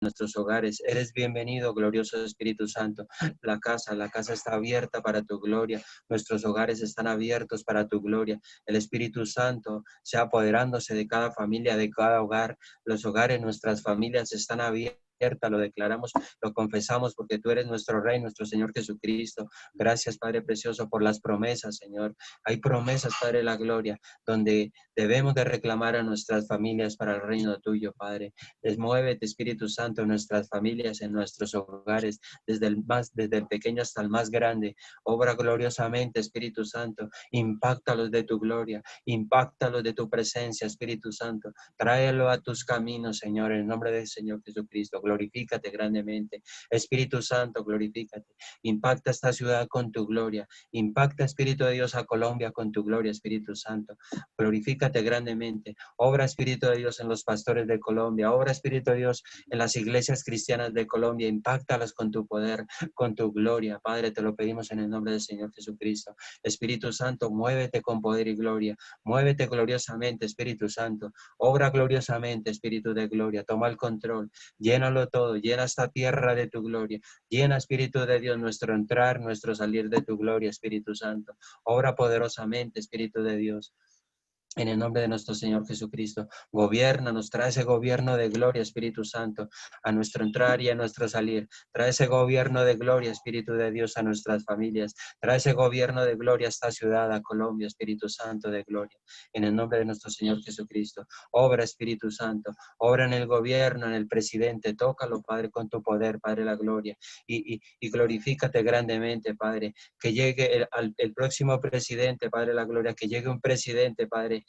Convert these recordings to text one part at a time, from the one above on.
nuestros hogares. Eres bienvenido, glorioso Espíritu Santo. La casa está abierta para tu gloria. Nuestros hogares están abiertos para tu gloria. El Espíritu Santo sea apoderándose de cada familia, de cada hogar. Los hogares, nuestras familias están abiertas. Lo declaramos, lo confesamos, porque tú eres nuestro Rey, nuestro Señor Jesucristo. Gracias, Padre precioso, por las promesas, Señor. Hay promesas, Padre de la gloria, donde debemos de reclamar a nuestras familias para el reino tuyo, Padre. Muévete, Espíritu Santo, en nuestras familias, en nuestros hogares, desde el pequeño hasta el más grande. Obra gloriosamente, Espíritu Santo. Impáctalos de tu gloria, impáctalos de tu presencia, Espíritu Santo. Tráelo a tus caminos, Señor, en el nombre del Señor Jesucristo. Glorifícate grandemente. Espíritu Santo, glorifícate. Impacta esta ciudad con tu gloria. Impacta, Espíritu de Dios, a Colombia con tu gloria, Espíritu Santo. Glorifícate grandemente. Obra, Espíritu de Dios, en los pastores de Colombia. Obra, Espíritu de Dios, en las iglesias cristianas de Colombia. Impáctalas con tu poder, con tu gloria. Padre, te lo pedimos en el nombre del Señor Jesucristo. Espíritu Santo, muévete con poder y gloria. Muévete gloriosamente, Espíritu Santo. Obra gloriosamente, Espíritu de gloria. Toma el control. Llénalo todo. Llena esta tierra de tu gloria. Llena, Espíritu de Dios, nuestro entrar, nuestro salir de tu gloria, Espíritu Santo. Obra poderosamente, Espíritu de Dios. En el nombre de nuestro Señor Jesucristo, gobierna, nos trae ese gobierno de gloria, Espíritu Santo, a nuestro entrar y a nuestro salir. Trae ese gobierno de gloria, Espíritu de Dios, a nuestras familias. Trae ese gobierno de gloria a esta ciudad, a Colombia, Espíritu Santo de gloria. En el nombre de nuestro Señor Jesucristo, obra, Espíritu Santo, obra en el gobierno, en el presidente. Tócalo, Padre, con tu poder, Padre, la gloria. Y glorifícate grandemente, Padre. Que llegue el próximo presidente, Padre, la gloria. Que llegue un presidente, Padre,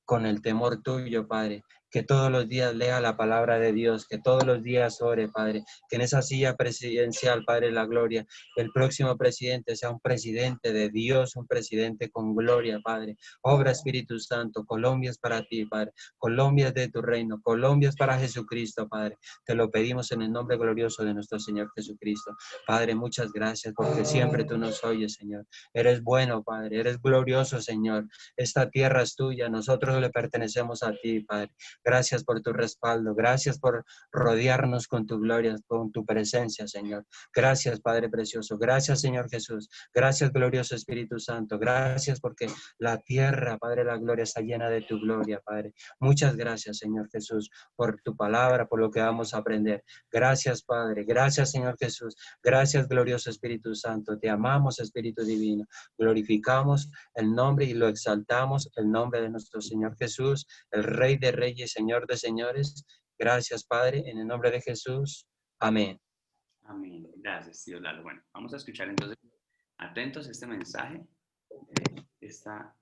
con el temor tuyo, Padre, que todos los días lea la palabra de Dios, que todos los días ore, Padre, que en esa silla presidencial, Padre de la gloria, el próximo presidente sea un presidente de Dios, un presidente con gloria, Padre. Obra, Espíritu Santo. Colombia es para ti, Padre. Colombia es de tu reino. Colombia es para Jesucristo, Padre. Te lo pedimos en el nombre glorioso de nuestro Señor Jesucristo. Padre, muchas gracias, porque siempre tú nos oyes, Señor. Eres bueno, Padre. Eres glorioso, Señor. Esta tierra es tuya. Nosotros le pertenecemos a ti, Padre. Gracias por tu respaldo. Gracias por rodearnos con tu gloria, con tu presencia, Señor. Gracias, Padre precioso. Gracias, Señor Jesús. Gracias, glorioso Espíritu Santo. Gracias porque la tierra, Padre de la gloria, está llena de tu gloria, Padre. Muchas gracias, Señor Jesús, por tu palabra, por lo que vamos a aprender. Gracias, Padre. Gracias, Señor Jesús. Gracias, glorioso Espíritu Santo. Te amamos, Espíritu Divino. Glorificamos el nombre y lo exaltamos, el nombre de nuestro Señor Jesús, el Rey de Reyes, Señor de Señores. Gracias, Padre, en el nombre de Jesús. Amén. Amén. Gracias, tío Lalo. Bueno, vamos a escuchar entonces, atentos a este mensaje. Esta...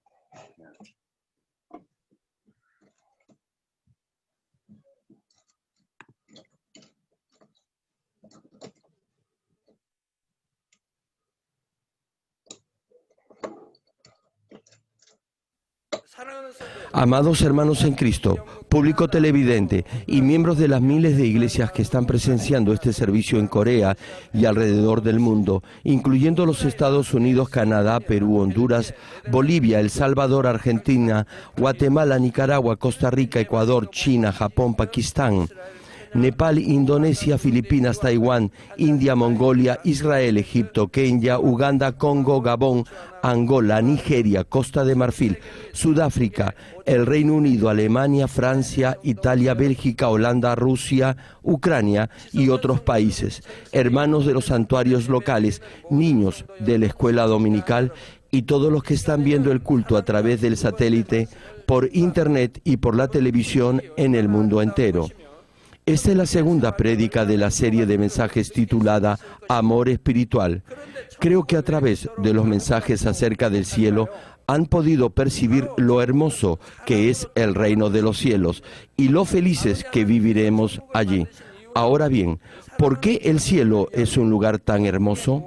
Amados hermanos en Cristo, público televidente y miembros de las miles de iglesias que están presenciando este servicio en Corea y alrededor del mundo, incluyendo los Estados Unidos, Canadá, Perú, Honduras, Bolivia, El Salvador, Argentina, Guatemala, Nicaragua, Costa Rica, Ecuador, China, Japón, Pakistán, Nepal, Indonesia, Filipinas, Taiwán, India, Mongolia, Israel, Egipto, Kenia, Uganda, Congo, Gabón, Angola, Nigeria, Costa de Marfil, Sudáfrica, el Reino Unido, Alemania, Francia, Italia, Bélgica, Holanda, Rusia, Ucrania y otros países, hermanos de los santuarios locales, niños de la escuela dominical y todos los que están viendo el culto a través del satélite, por internet y por la televisión en el mundo entero. Esta es la segunda prédica de la serie de mensajes titulada Amor Espiritual. Creo que a través de los mensajes acerca del cielo han podido percibir lo hermoso que es el reino de los cielos y lo felices que viviremos allí. Ahora bien, ¿por qué el cielo es un lugar tan hermoso?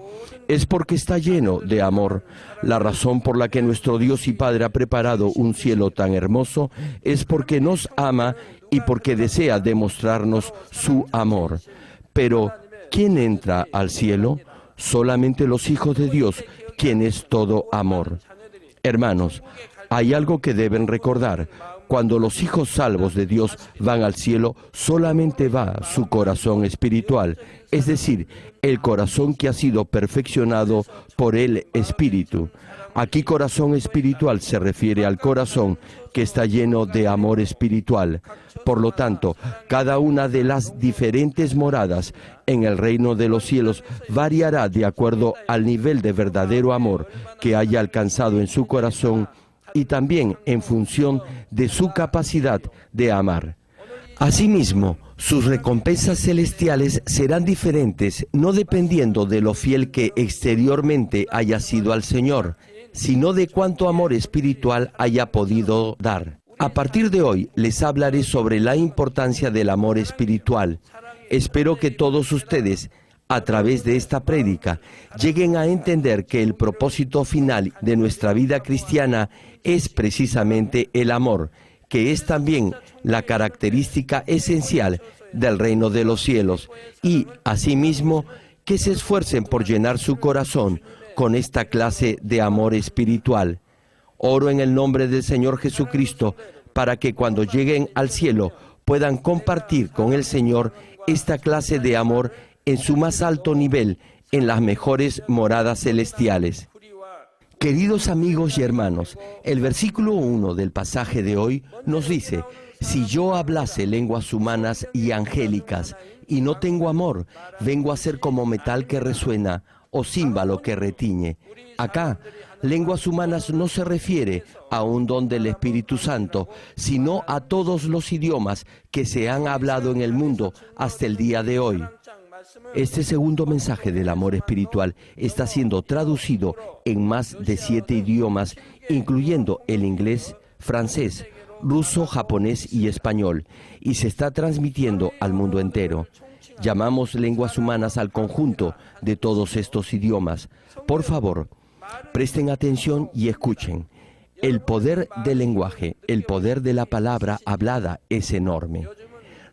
Es porque está lleno de amor. La razón por la que nuestro Dios y Padre ha preparado un cielo tan hermoso es porque nos ama y porque desea demostrarnos su amor. Pero, ¿quién entra al cielo? Solamente los hijos de Dios, quien es todo amor. Hermanos, hay algo que deben recordar. cuando los hijos salvos de Dios van al cielo, solamente va su corazón espiritual, es decir, el corazón que ha sido perfeccionado por el Espíritu. Aquí corazón espiritual se refiere al corazón que está lleno de amor espiritual. Por lo tanto, cada una de las diferentes moradas en el reino de los cielos variará de acuerdo al nivel de verdadero amor que haya alcanzado en su corazón y también en función de su capacidad de amar. Asimismo, sus recompensas celestiales serán diferentes, no dependiendo de lo fiel que exteriormente haya sido al Señor, sino de cuánto amor espiritual haya podido dar. A partir de hoy les hablaré sobre la importancia del amor espiritual. Espero que todos ustedes, a través de esta prédica, lleguen a entender que el propósito final de nuestra vida cristiana es precisamente el amor, que es también la característica esencial del reino de los cielos, y, asimismo, que se esfuercen por llenar su corazón con esta clase de amor espiritual. Oro en el nombre del Señor Jesucristo para que cuando lleguen al cielo puedan compartir con el Señor esta clase de amor en su más alto nivel, en las mejores moradas celestiales. Queridos amigos y hermanos, el versículo 1 del pasaje de hoy nos dice: si yo hablase lenguas humanas y angélicas y no tengo amor, vengo a ser como metal que resuena o címbalo que retiñe. Acá, lenguas humanas no se refiere a un don del Espíritu Santo, sino a todos los idiomas que se han hablado en el mundo hasta el día de hoy. Este segundo mensaje del amor espiritual está siendo traducido en más de 7 idiomas, incluyendo el inglés, francés, ruso, japonés y español, y se está transmitiendo al mundo entero. Llamamos lenguas humanas al conjunto de todos estos idiomas. Por favor, presten atención y escuchen. El poder del lenguaje, el poder de la palabra hablada es enorme.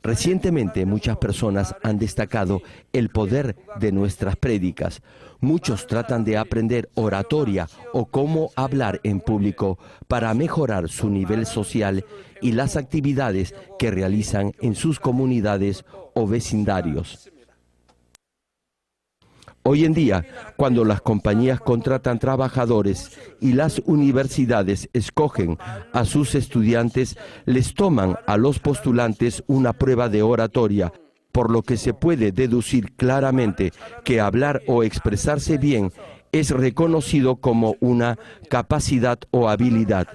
Recientemente muchas personas han destacado el poder de nuestras prédicas. Muchos tratan de aprender oratoria o cómo hablar en público para mejorar su nivel social y las actividades que realizan en sus comunidades o vecindarios. Hoy en día, cuando las compañías contratan trabajadores y las universidades escogen a sus estudiantes, les toman a los postulantes una prueba de oratoria, por lo que se puede deducir claramente que hablar o expresarse bien es reconocido como una capacidad o habilidad.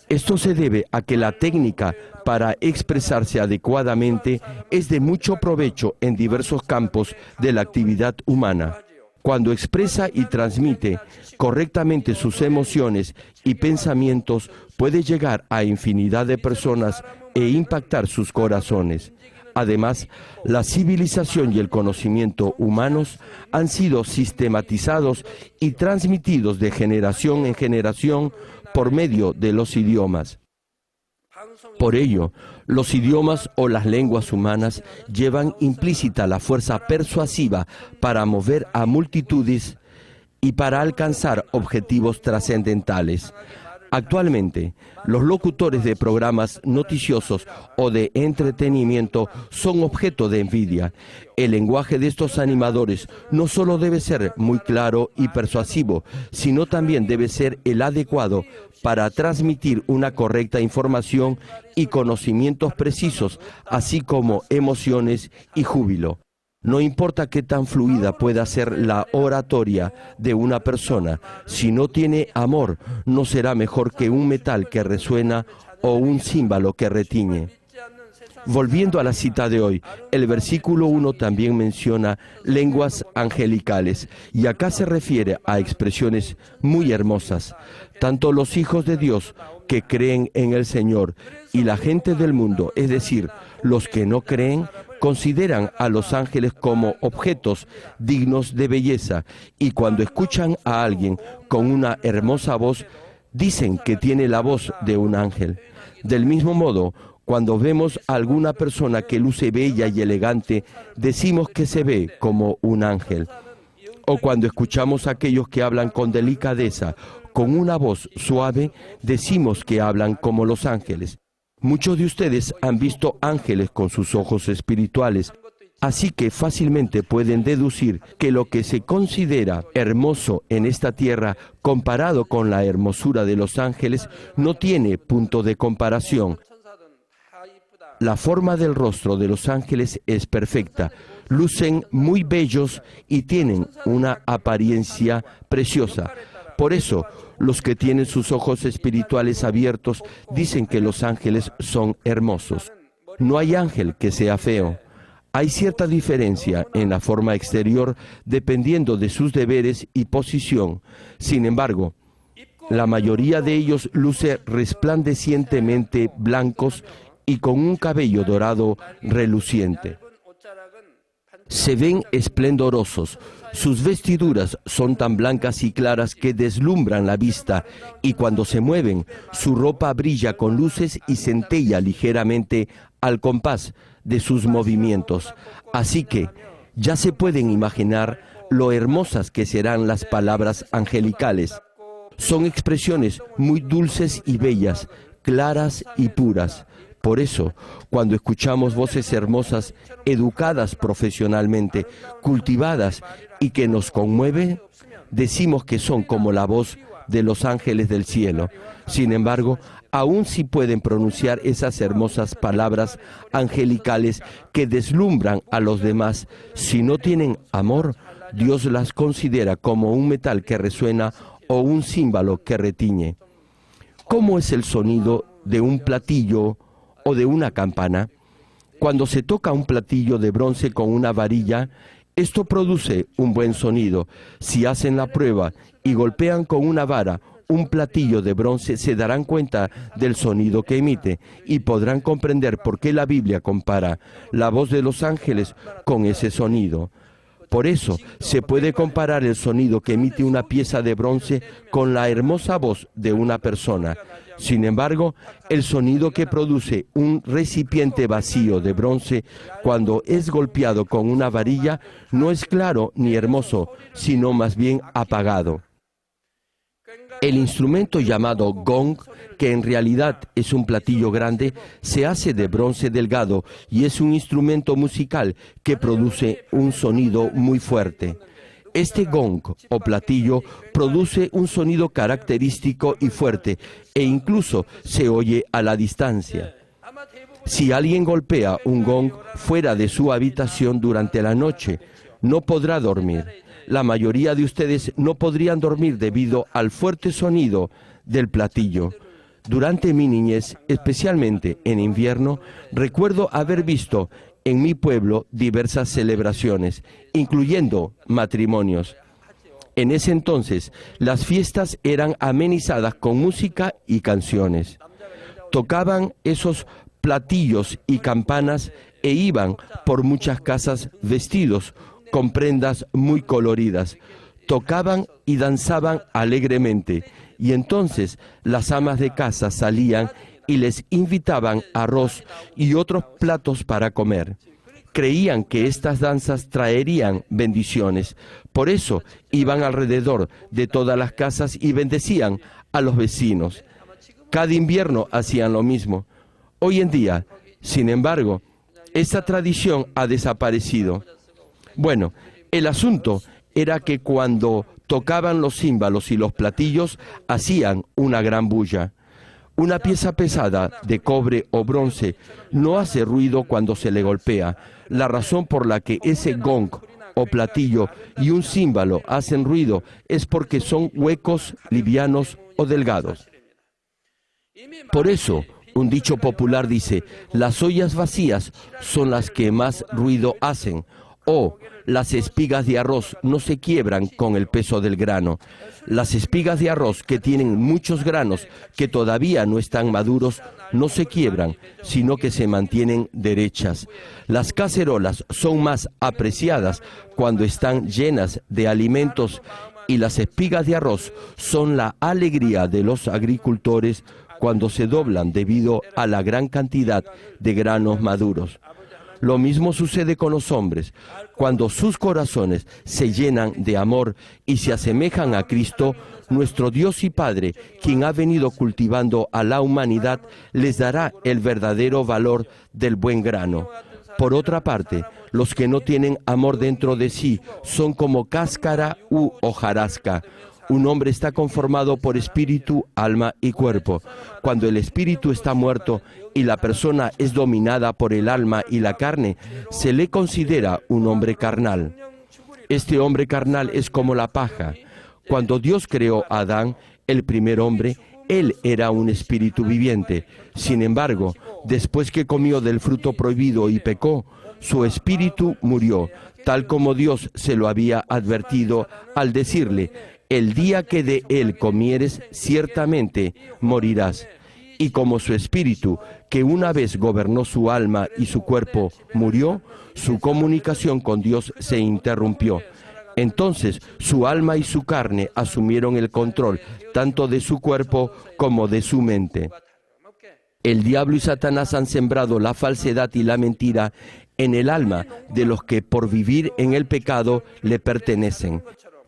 Esto se debe a que la técnica para expresarse adecuadamente es de mucho provecho en diversos campos de la actividad humana. Cuando expresa y transmite correctamente sus emociones y pensamientos, puede llegar a infinidad de personas e impactar sus corazones. Además, la civilización y el conocimiento humanos han sido sistematizados y transmitidos de generación en generación por medio de los idiomas. Por ello, los idiomas o las lenguas humanas llevan implícita la fuerza persuasiva para mover a multitudes y para alcanzar objetivos trascendentales. Actualmente, los locutores de programas noticiosos o de entretenimiento son objeto de envidia. El lenguaje de estos animadores no solo debe ser muy claro y persuasivo, sino también debe ser el adecuado para transmitir una correcta información y conocimientos precisos, así como emociones y júbilo. No importa qué tan fluida pueda ser la oratoria de una persona, si no tiene amor, no será mejor que un metal que resuena o un címbalo que retiñe. Volviendo a la cita de hoy, el versículo 1 también menciona lenguas angelicales, y acá se refiere a expresiones muy hermosas. Tanto los hijos de Dios que creen en el Señor y la gente del mundo, es decir, los que no creen, consideran a los ángeles como objetos dignos de belleza, y cuando escuchan a alguien con una hermosa voz, dicen que tiene la voz de un ángel. Del mismo modo, cuando vemos a alguna persona que luce bella y elegante, decimos que se ve como un ángel. O cuando escuchamos a aquellos que hablan con delicadeza, con una voz suave decimos que hablan como los ángeles. Muchos de ustedes han visto ángeles con sus ojos espirituales, así que fácilmente pueden deducir que lo que se considera hermoso en esta tierra comparado con la hermosura de los ángeles no tiene punto de comparación. La forma del rostro de los ángeles es perfecta, lucen muy bellos y tienen una apariencia preciosa. Por eso, los que tienen sus ojos espirituales abiertos dicen que los ángeles son hermosos. No hay ángel que sea feo. Hay cierta diferencia en la forma exterior dependiendo de sus deberes y posición. Sin embargo, la mayoría de ellos luce resplandecientemente blancos y con un cabello dorado reluciente. Se ven esplendorosos. Sus vestiduras son tan blancas y claras que deslumbran la vista, y cuando se mueven, su ropa brilla con luces y centella ligeramente al compás de sus movimientos. Así que ya se pueden imaginar lo hermosas que serán las palabras angelicales. Son expresiones muy dulces y bellas, claras y puras. Por eso, cuando escuchamos voces hermosas, educadas profesionalmente, cultivadas y que nos conmueven, decimos que son como la voz de los ángeles del cielo. Sin embargo, aún si pueden pronunciar esas hermosas palabras angelicales que deslumbran a los demás, si no tienen amor, Dios las considera como un metal que resuena o un címbalo que retiñe. ¿Cómo es el sonido de un platillo o de una campana? Cuando se toca un platillo de bronce con una varilla, esto produce un buen sonido. Si hacen la prueba y golpean con una vara un platillo de bronce, se darán cuenta del sonido que emite y podrán comprender por qué la Biblia compara la voz de los ángeles con ese sonido. Por eso, se puede comparar el sonido que emite una pieza de bronce con la hermosa voz de una persona. Sin embargo, el sonido que produce un recipiente vacío de bronce cuando es golpeado con una varilla no es claro ni hermoso, sino más bien apagado. El instrumento llamado gong, que en realidad es un platillo grande, se hace de bronce delgado y es un instrumento musical que produce un sonido muy fuerte. Este gong o platillo produce un sonido característico y fuerte e incluso se oye a la distancia. Si alguien golpea un gong fuera de su habitación durante la noche, no podrá dormir. La mayoría de ustedes no podrían dormir debido al fuerte sonido del platillo. Durante mi niñez, especialmente en invierno, recuerdo haber visto en mi pueblo diversas celebraciones, incluyendo matrimonios. En ese entonces, las fiestas eran amenizadas con música y canciones. Tocaban esos platillos y campanas e iban por muchas casas vestidos con prendas muy coloridas. Tocaban y danzaban alegremente, y entonces las amas de casa salían y les invitaban arroz y otros platos para comer. Creían que estas danzas traerían bendiciones. Por eso iban alrededor de todas las casas y bendecían a los vecinos. Cada invierno hacían lo mismo. Hoy en día, sin embargo, esa tradición ha desaparecido. Bueno, el asunto era que cuando tocaban los címbalos y los platillos, hacían una gran bulla. Una pieza pesada de cobre o bronce no hace ruido cuando se le golpea. La razón por la que ese gong o platillo y un címbalo hacen ruido es porque son huecos, livianos o delgados. Por eso, un dicho popular dice, las ollas vacías son las que más ruido hacen, o las espigas de arroz no se quiebran con el peso del grano. Las espigas de arroz que tienen muchos granos que todavía no están maduros no se quiebran, sino que se mantienen derechas. Las cacerolas son más apreciadas cuando están llenas de alimentos y las espigas de arroz son la alegría de los agricultores cuando se doblan debido a la gran cantidad de granos maduros. Lo mismo sucede con los hombres. Cuando sus corazones se llenan de amor y se asemejan a Cristo, nuestro Dios y Padre, quien ha venido cultivando a la humanidad, les dará el verdadero valor del buen grano. Por otra parte, los que no tienen amor dentro de sí son como cáscara u hojarasca. Un hombre está conformado por espíritu, alma y cuerpo. Cuando el espíritu está muerto y la persona es dominada por el alma y la carne, se le considera un hombre carnal. Este hombre carnal es como la paja. Cuando Dios creó a Adán, el primer hombre, él era un espíritu viviente. Sin embargo, después que comió del fruto prohibido y pecó, su espíritu murió, tal como Dios se lo había advertido al decirle: el día que de él comieres, ciertamente morirás. Y como su espíritu, que una vez gobernó su alma y su cuerpo, murió, su comunicación con Dios se interrumpió. Entonces su alma y su carne asumieron el control tanto de su cuerpo como de su mente. El diablo y Satanás han sembrado la falsedad y la mentira en el alma de los que por vivir en el pecado le pertenecen.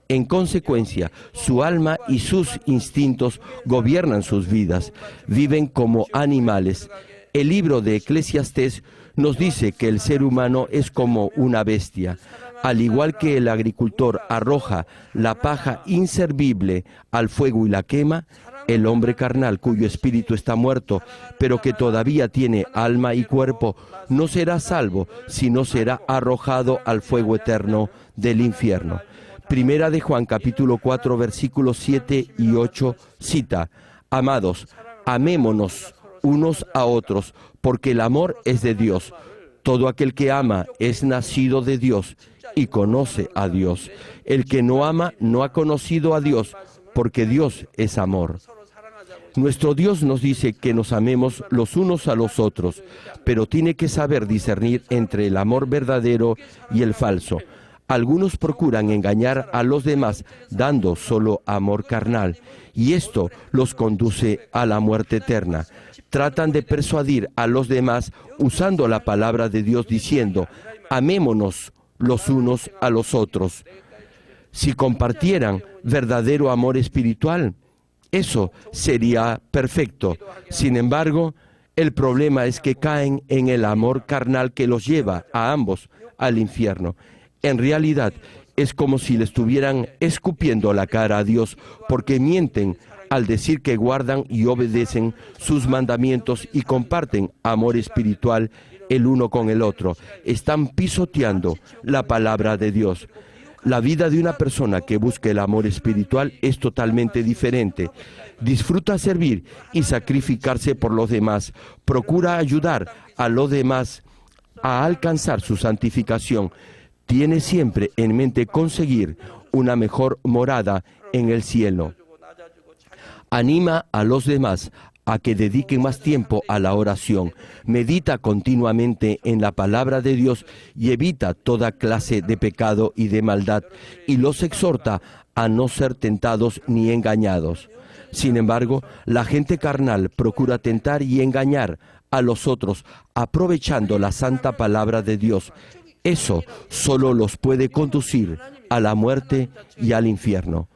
En consecuencia, su alma y sus instintos gobiernan sus vidas, viven como animales. El libro de Eclesiastés nos dice que el ser humano es como una bestia. Al igual que el agricultor arroja la paja inservible al fuego y la quema, el hombre carnal cuyo espíritu está muerto, pero que todavía tiene alma y cuerpo, no será salvo, sino será arrojado al fuego eterno del infierno. Primera de Juan, capítulo 4, versículos 7 y 8, cita: Amados, amémonos unos a otros, porque el amor es de Dios. Todo aquel que ama es nacido de Dios y conoce a Dios. El que no ama no ha conocido a Dios, porque Dios es amor. Nuestro Dios nos dice que nos amemos los unos a los otros, pero tiene que saber discernir entre el amor verdadero y el falso. Algunos procuran engañar a los demás dando solo amor carnal, y esto los conduce a la muerte eterna. Tratan de persuadir a los demás usando la palabra de Dios diciendo: amémonos los unos a los otros. Si compartieran verdadero amor espiritual, eso sería perfecto. Sin embargo, el problema es que caen en el amor carnal que los lleva a ambos al infierno. En realidad, es como si le estuvieran escupiendo la cara a Dios, porque mienten al decir que guardan y obedecen sus mandamientos y comparten amor espiritual el uno con el otro. Están pisoteando la palabra de Dios. La vida de una persona que busca el amor espiritual es totalmente diferente. Disfruta servir y sacrificarse por los demás. Procura ayudar a los demás a alcanzar su santificación. Tiene siempre en mente conseguir una mejor morada en el cielo. Anima a los demás a que dediquen más tiempo a la oración. Medita continuamente en la palabra de Dios y evita toda clase de pecado y de maldad, y los exhorta a no ser tentados ni engañados. Sin embargo, la gente carnal procura tentar y engañar a los otros, aprovechando la santa palabra de Dios. Eso solo los puede conducir a la muerte y al infierno.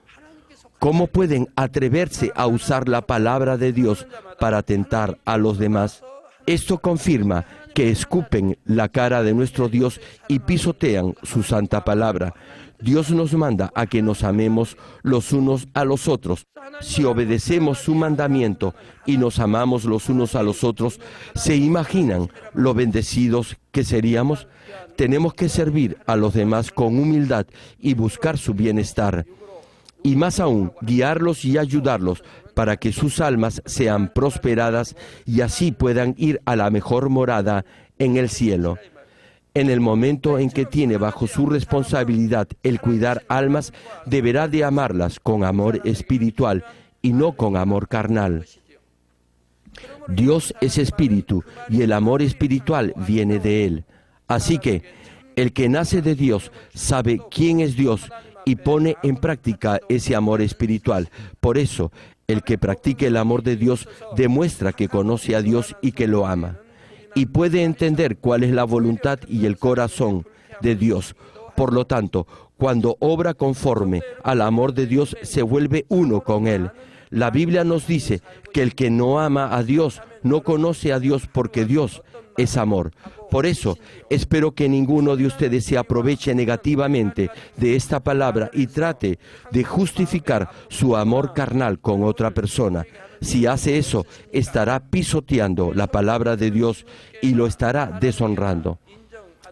¿Cómo pueden atreverse a usar la palabra de Dios para tentar a los demás? Esto confirma que escupen la cara de nuestro Dios y pisotean su santa palabra. Dios nos manda a que nos amemos los unos a los otros. Si obedecemos su mandamiento y nos amamos los unos a los otros, ¿se imaginan lo bendecidos que seríamos? Tenemos que servir a los demás con humildad y buscar su bienestar. Y más aún, guiarlos y ayudarlos para que sus almas sean prosperadas y así puedan ir a la mejor morada en el cielo. En el momento en que tiene bajo su responsabilidad el cuidar almas, deberá de amarlas con amor espiritual y no con amor carnal. Dios es espíritu y el amor espiritual viene de Él. Así que el que nace de Dios sabe quién es Dios y pone en práctica ese amor espiritual. Por eso, el que practique el amor de Dios demuestra que conoce a Dios y que lo ama. y puede entender cuál es la voluntad y el corazón de Dios. Por lo tanto, cuando obra conforme al amor de Dios, se vuelve uno con Él. La Biblia nos dice que el que no ama a Dios no conoce a Dios, porque Dios es amor. Por eso, espero que ninguno de ustedes se aproveche negativamente de esta palabra y trate de justificar su amor carnal con otra persona. Si hace eso, estará pisoteando la palabra de Dios y lo estará deshonrando.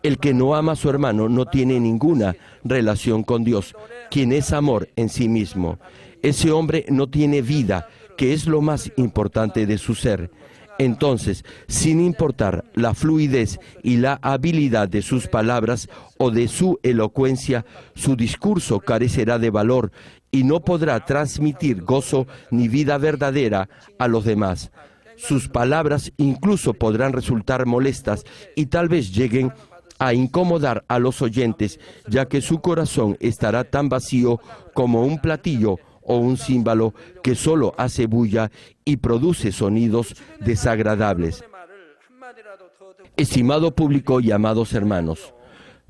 El que no ama a su hermano no tiene ninguna relación con Dios, quien es amor en sí mismo. Ese hombre no tiene vida, que es lo más importante de su ser. Entonces, sin importar la fluidez y la habilidad de sus palabras o de su elocuencia, su discurso carecerá de valor y no podrá transmitir gozo ni vida verdadera a los demás. Sus palabras incluso podrán resultar molestas y tal vez lleguen a incomodar a los oyentes, ya que su corazón estará tan vacío como un platillo o un címbalo que solo hace bulla y produce sonidos desagradables. Estimado público y amados hermanos,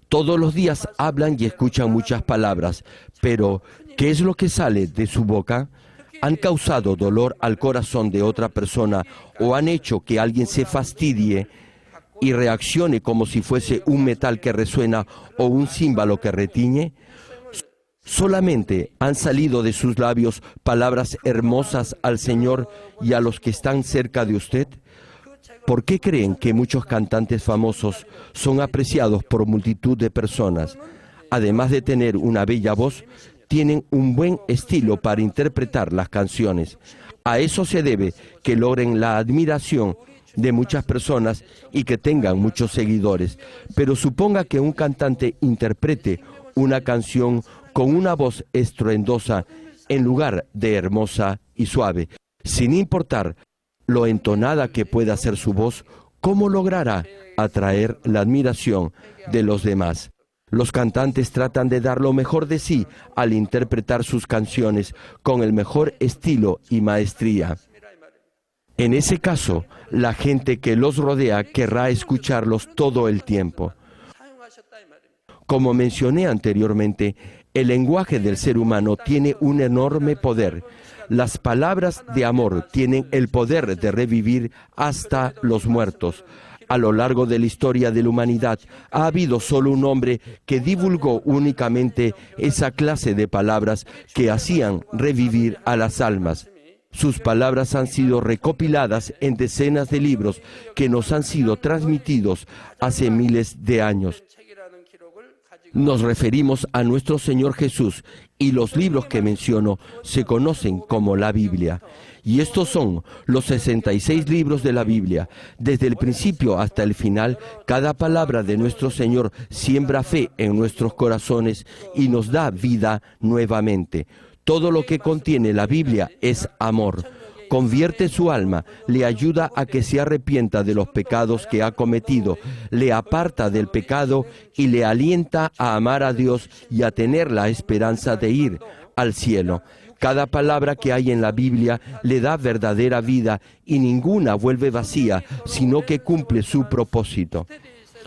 todos los días hablan y escuchan muchas palabras, pero ¿qué es lo que sale de su boca? ¿Han causado dolor al corazón de otra persona o han hecho que alguien se fastidie y reaccione como si fuese un metal que resuena o un címbalo que retiñe? ¿Solamente han salido de sus labios palabras hermosas al Señor y a los que están cerca de usted? ¿Por qué creen que muchos cantantes famosos son apreciados por multitud de personas? Además de tener una bella voz, tienen un buen estilo para interpretar las canciones. A eso se debe que logren la admiración de muchas personas y que tengan muchos seguidores. Pero suponga que un cantante interprete una canción con una voz estruendosa en lugar de hermosa y suave. Sin importar lo entonada que pueda ser su voz, ¿cómo logrará atraer la admiración de los demás? Los cantantes tratan de dar lo mejor de sí al interpretar sus canciones con el mejor estilo y maestría. En ese caso, la gente que los rodea querrá escucharlos todo el tiempo. Como mencioné anteriormente, el lenguaje del ser humano tiene un enorme poder. Las palabras de amor tienen el poder de revivir hasta los muertos. A lo largo de la historia de la humanidad ha habido solo un hombre que divulgó únicamente esa clase de palabras que hacían revivir a las almas. Sus palabras han sido recopiladas en decenas de libros que nos han sido transmitidos hace miles de años. Nos referimos a nuestro Señor Jesús y los libros que menciono se conocen como la Biblia. Y estos son los 66 libros de la Biblia. Desde el principio hasta el final, cada palabra de nuestro Señor siembra fe en nuestros corazones y nos da vida nuevamente. Todo lo que contiene la Biblia es amor. Convierte su alma, le ayuda a que se arrepienta de los pecados que ha cometido, le aparta del pecado y le alienta a amar a Dios y a tener la esperanza de ir al cielo. Cada palabra que hay en la Biblia le da verdadera vida y ninguna vuelve vacía, sino que cumple su propósito.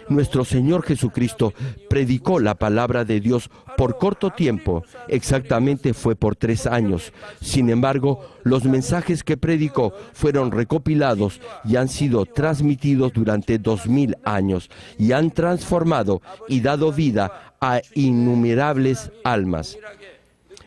Nuestro Señor Jesucristo predicó la palabra de Dios por corto tiempo, exactamente fue por 3 años. Sin embargo, los mensajes que predicó fueron recopilados y han sido transmitidos durante 2000 años y han transformado y dado vida a innumerables almas.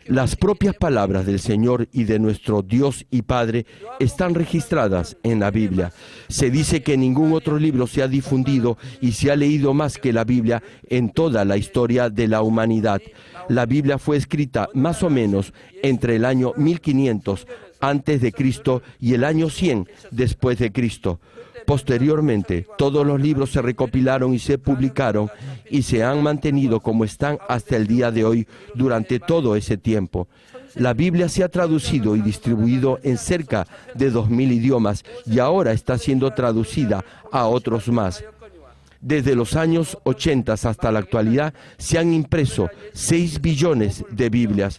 Las propias palabras del Señor y de nuestro Dios y Padre están registradas en la Biblia. Se dice que ningún otro libro se ha difundido y se ha leído más que la Biblia en toda la historia de la humanidad. La Biblia fue escrita más o menos entre el año 1500 antes de Cristo y el año 100 después de Cristo. Posteriormente, todos los libros se recopilaron y se publicaron y se han mantenido como están hasta el día de hoy durante todo ese tiempo. La Biblia se ha traducido y distribuido en cerca de 2000 idiomas y ahora está siendo traducida a otros más. Desde los años 80 hasta la actualidad se han impreso 6 billones de Biblias.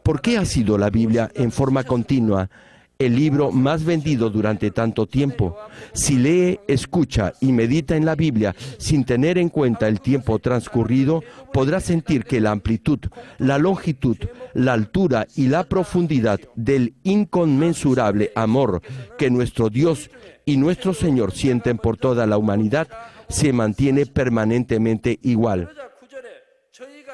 ¿Por qué ha sido la Biblia en forma continua el libro más vendido durante tanto tiempo. Si lee, escucha y medita en la Biblia sin tener en cuenta el tiempo transcurrido, podrá sentir que la amplitud, la longitud, la altura y la profundidad del inconmensurable amor que nuestro Dios y nuestro Señor sienten por toda la humanidad se mantiene permanentemente igual.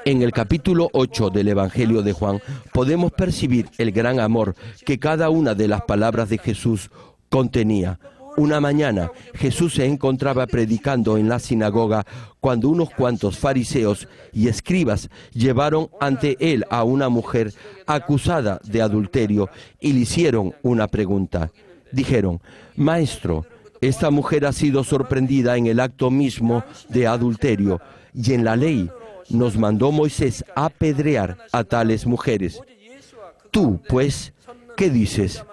En el capítulo 8 del Evangelio de Juan podemos percibir el gran amor que cada una de las palabras de Jesús contenía. Una mañana Jesús se encontraba predicando en la sinagoga cuando unos cuantos fariseos y escribas llevaron ante él a una mujer acusada de adulterio y le hicieron una pregunta. Dijeron: «Maestro, esta mujer ha sido sorprendida en el acto mismo de adulterio y en la ley nos mandó Moisés apedrear a tales mujeres. Tú, pues, ¿qué dices?».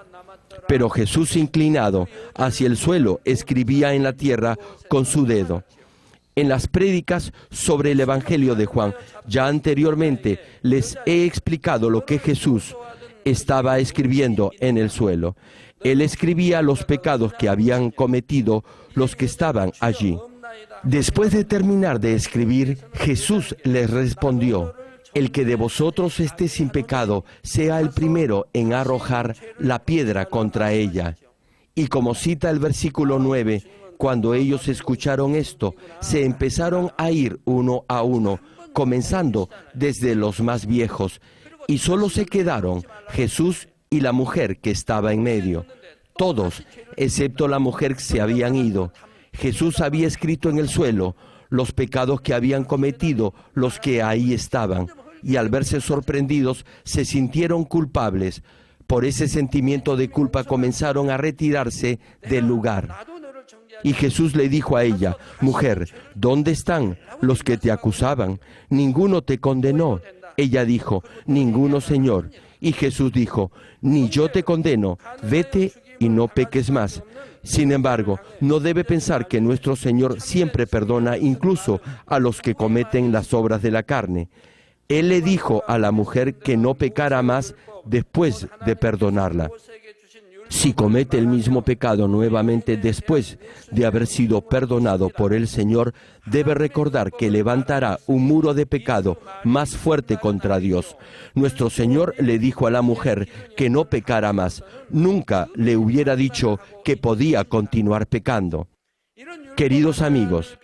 Pero Jesús, inclinado hacia el suelo, escribía en la tierra con su dedo. En las prédicas sobre el Evangelio de Juan, ya anteriormente les he explicado lo que Jesús estaba escribiendo en el suelo. Él escribía los pecados que habían cometido los que estaban allí. Después de terminar de escribir, Jesús les respondió: «El que de vosotros esté sin pecado, sea el primero en arrojar la piedra contra ella». Y como cita el versículo 9, cuando ellos escucharon esto, se empezaron a ir uno a uno, comenzando desde los más viejos, y solo se quedaron Jesús y la mujer que estaba en medio. Todos, excepto la mujer, se habían ido. Jesús había escrito en el suelo los pecados que habían cometido los que ahí estaban, y al verse sorprendidos se sintieron culpables. Por ese sentimiento de culpa comenzaron a retirarse del lugar. Y Jesús le dijo a ella: «Mujer, ¿dónde están los que te acusaban? ¿Ninguno te condenó?». Ella dijo: «Ninguno, Señor». Y Jesús dijo: «Ni yo te condeno, vete y no peques más». Sin embargo, no debe pensar que nuestro Señor siempre perdona incluso a los que cometen las obras de la carne. Él le dijo a la mujer que no pecara más después de perdonarla. Si comete el mismo pecado nuevamente después de haber sido perdonado por el Señor, debe recordar que levantará un muro de pecado más fuerte contra Dios. Nuestro Señor le dijo a la mujer que no pecara más. Nunca le hubiera dicho que podía continuar pecando. Queridos amigos,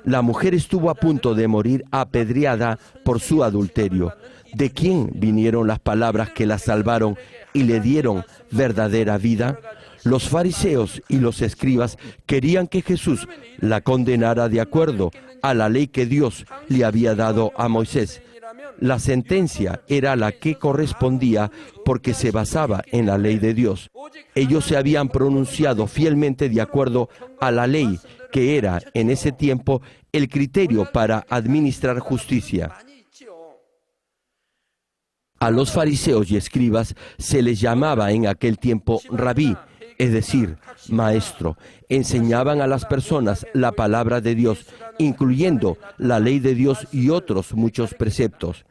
la mujer estuvo a punto de morir apedreada por su adulterio. ¿De quién vinieron las palabras que la salvaron y le dieron verdadera vida? Los fariseos y los escribas querían que Jesús la condenara de acuerdo a la ley que Dios le había dado a Moisés. La sentencia era la que correspondía porque se basaba en la ley de Dios. Ellos se habían pronunciado fielmente de acuerdo a la ley, que era en ese tiempo el criterio para administrar justicia. A los fariseos y escribas se les llamaba en aquel tiempo rabí, es decir, maestro. Enseñaban a las personas la palabra de Dios, incluyendo la ley de Dios y otros muchos preceptos.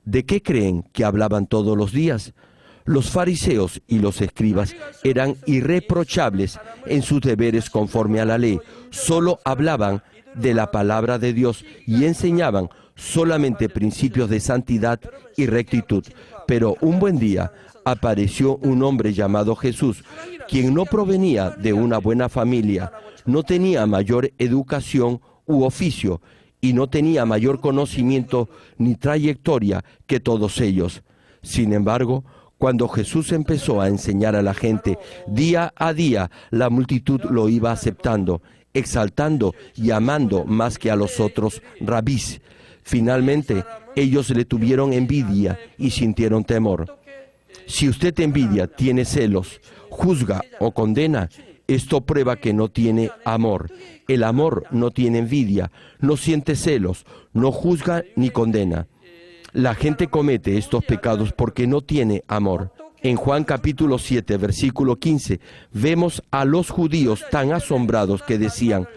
¿De qué creen que hablaban todos los días? Los fariseos y los escribas eran irreprochables en sus deberes conforme a la ley. Solo hablaban de la palabra de Dios y enseñaban solamente principios de santidad y rectitud. Pero un buen día apareció un hombre llamado Jesús, quien no provenía de una buena familia, no tenía mayor educación u oficio y no tenía mayor conocimiento ni trayectoria que todos ellos. Sin embargo, cuando Jesús empezó a enseñar a la gente, día a día la multitud lo iba aceptando, exaltando y amando más que a los otros rabís. Finalmente, ellos le tuvieron envidia y sintieron temor. Si usted envidia, tiene celos, juzga o condena, esto prueba que no tiene amor. El amor no tiene envidia, no siente celos, no juzga ni condena. La gente comete estos pecados porque no tiene amor. En Juan capítulo 7, versículo 15, vemos a los judíos tan asombrados que decían: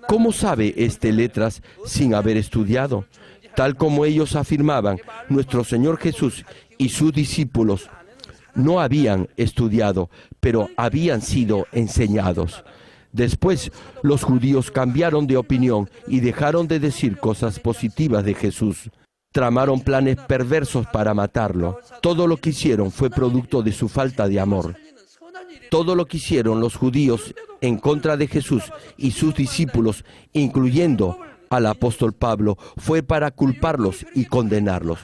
¿cómo sabe este letras sin haber estudiado? Tal como ellos afirmaban, nuestro Señor Jesús y sus discípulos No habían estudiado, pero habían sido enseñados. Después, los judíos cambiaron de opinión y dejaron de decir cosas positivas de Jesús. Tramaron planes perversos para matarlo. Todo lo que hicieron fue producto de su falta de amor. Todo lo que hicieron los judíos en contra de Jesús y sus discípulos, incluyendo al apóstol Pablo, fue para culparlos y condenarlos.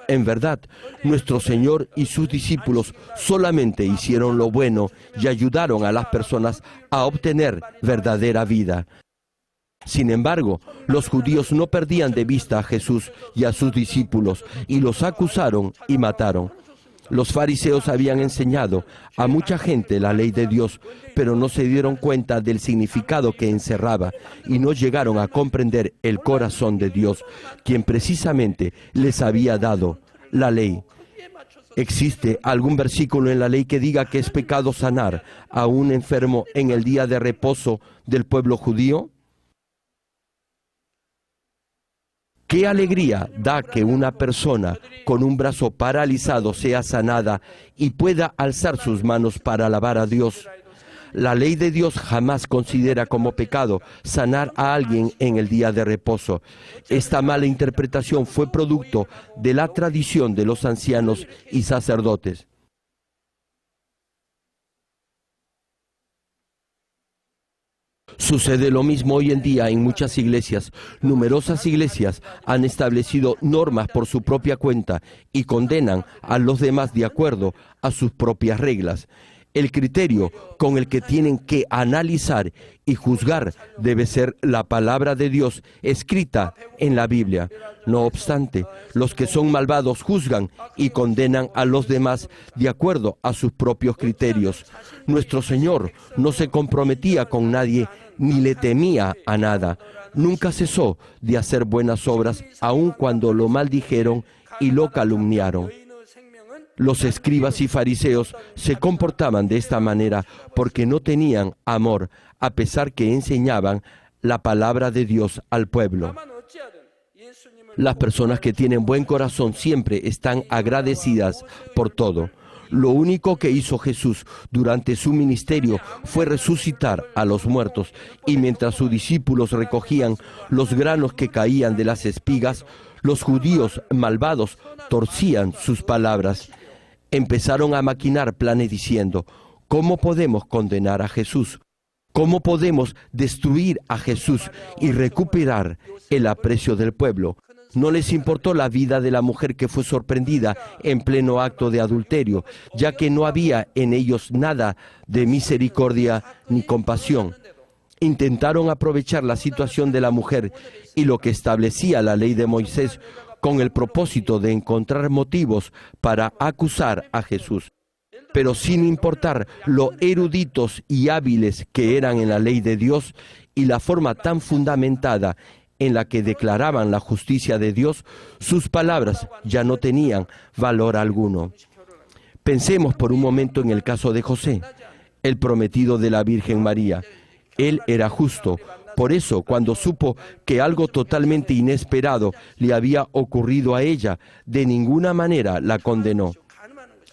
En verdad, nuestro Señor y sus discípulos solamente hicieron lo bueno y ayudaron a las personas a obtener verdadera vida. Sin embargo, los judíos no perdían de vista a Jesús y a sus discípulos y los acusaron y mataron. Los fariseos habían enseñado a mucha gente la ley de Dios, pero no se dieron cuenta del significado que encerraba y no llegaron a comprender el corazón de Dios, quien precisamente les había dado la ley. ¿Existe algún versículo en la ley que diga que es pecado sanar a un enfermo en el día de reposo del pueblo judío? ¿Qué alegría da que una persona con un brazo paralizado sea sanada y pueda alzar sus manos para alabar a Dios? La ley de Dios jamás considera como pecado sanar a alguien en el día de reposo. Esta mala interpretación fue producto de la tradición de los ancianos y sacerdotes. Sucede lo mismo hoy en día en muchas iglesias. Numerosas iglesias han establecido normas por su propia cuenta y condenan a los demás de acuerdo a sus propias reglas. El criterio con el que tienen que analizar y juzgar debe ser la palabra de Dios escrita en la Biblia. No obstante, los que son malvados juzgan y condenan a los demás de acuerdo a sus propios criterios. Nuestro Señor no se comprometía con nadie ni le temía a nada. Nunca cesó de hacer buenas obras, aun cuando lo maldijeron y lo calumniaron. Los escribas y fariseos se comportaban de esta manera porque no tenían amor, a pesar que enseñaban la palabra de Dios al pueblo. Las personas que tienen buen corazón siempre están agradecidas por todo. Lo único que hizo Jesús durante su ministerio fue resucitar a los muertos, y mientras sus discípulos recogían los granos que caían de las espigas, los judíos malvados torcían sus palabras. Empezaron a maquinar planes diciendo: ¿cómo podemos condenar a Jesús? ¿Cómo podemos destruir a Jesús y recuperar el aprecio del pueblo? No les importó la vida de la mujer que fue sorprendida en pleno acto de adulterio, ya que no había en ellos nada de misericordia ni compasión. Intentaron aprovechar la situación de la mujer y lo que establecía la ley de Moisés con el propósito de encontrar motivos para acusar a Jesús. Pero sin importar lo eruditos y hábiles que eran en la ley de Dios y la forma tan fundamentada en la que declaraban la justicia de Dios, sus palabras ya no tenían valor alguno. Pensemos por un momento en el caso de José, el prometido de la Virgen María. Él era justo. Por eso, cuando supo que algo totalmente inesperado le había ocurrido a ella, de ninguna manera la condenó.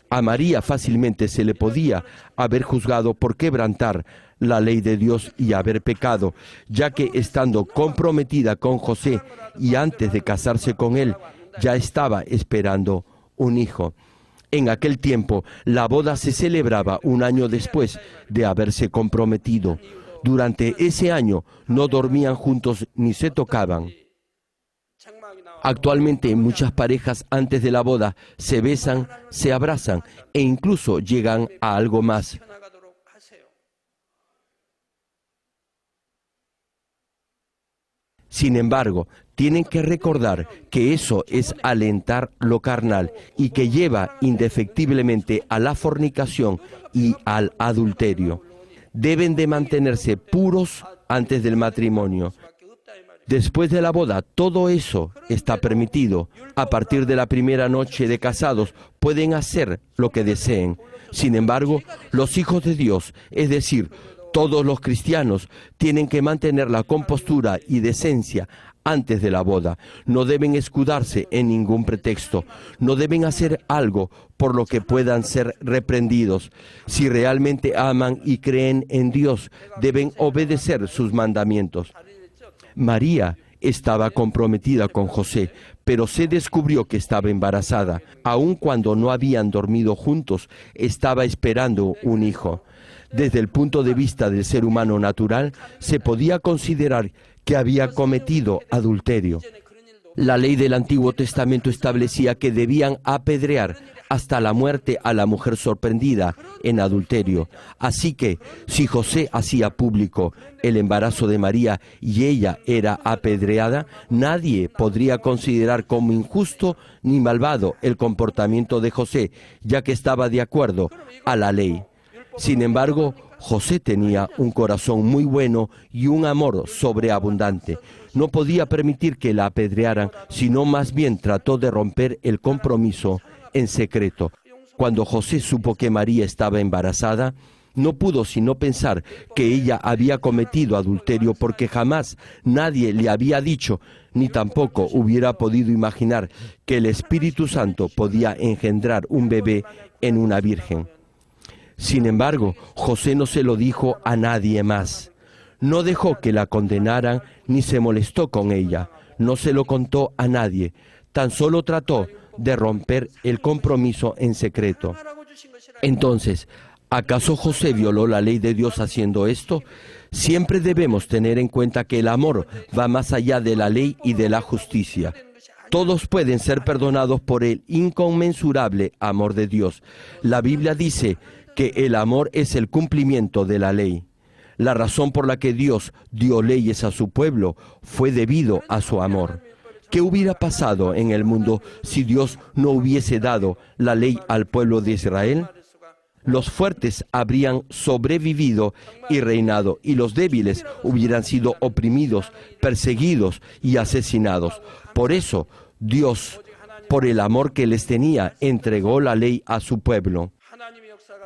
A María fácilmente se le podía haber juzgado por quebrantar la ley de Dios y haber pecado, ya que estando comprometida con José y antes de casarse con él, ya estaba esperando un hijo. En aquel tiempo, la boda se celebraba un año después de haberse comprometido. Durante ese año no dormían juntos ni se tocaban. Actualmente muchas parejas antes de la boda se besan, se abrazan e incluso llegan a algo más. Sin embargo, tienen que recordar que eso es alentar lo carnal y que lleva indefectiblemente a la fornicación y al adulterio. Deben de mantenerse puros antes del matrimonio. Después de la boda, todo eso está permitido. A partir de la primera noche de casados, pueden hacer lo que deseen. Sin embargo, los hijos de Dios, es decir, todos los cristianos, tienen que mantener la compostura y decencia antes de la boda. No deben escudarse en ningún pretexto. No deben hacer algo por lo que puedan ser reprendidos. Si realmente aman y creen en Dios, deben obedecer sus mandamientos. María estaba comprometida con José, pero se descubrió que estaba embarazada. Aun cuando no habían dormido juntos, estaba esperando un hijo. Desde el punto de vista del ser humano natural, se podía considerar que había cometido adulterio. La ley del Antiguo Testamento establecía que debían apedrear hasta la muerte a la mujer sorprendida en adulterio. Así que, si José hacía público el embarazo de María y ella era apedreada, nadie podría considerar como injusto ni malvado el comportamiento de José, ya que estaba de acuerdo a la ley. Sin embargo, José tenía un corazón muy bueno y un amor sobreabundante. No podía permitir que la apedrearan, sino más bien trató de romper el compromiso en secreto. Cuando José supo que María estaba embarazada, no pudo sino pensar que ella había cometido adulterio, porque jamás nadie le había dicho, ni tampoco hubiera podido imaginar que el Espíritu Santo podía engendrar un bebé en una virgen. Sin embargo, José no se lo dijo a nadie más. No dejó que la condenaran ni se molestó con ella. No se lo contó a nadie. Tan solo trató de romper el compromiso en secreto. Entonces, ¿acaso José violó la ley de Dios haciendo esto? Siempre debemos tener en cuenta que el amor va más allá de la ley y de la justicia. Todos pueden ser perdonados por el inconmensurable amor de Dios. La Biblia dice que el amor es el cumplimiento de la ley. La razón por la que Dios dio leyes a su pueblo fue debido a su amor. ¿Qué hubiera pasado en el mundo si Dios no hubiese dado la ley al pueblo de Israel? Los fuertes habrían sobrevivido y reinado, y los débiles hubieran sido oprimidos, perseguidos y asesinados. Por eso, Dios, por el amor que les tenía, entregó la ley a su pueblo.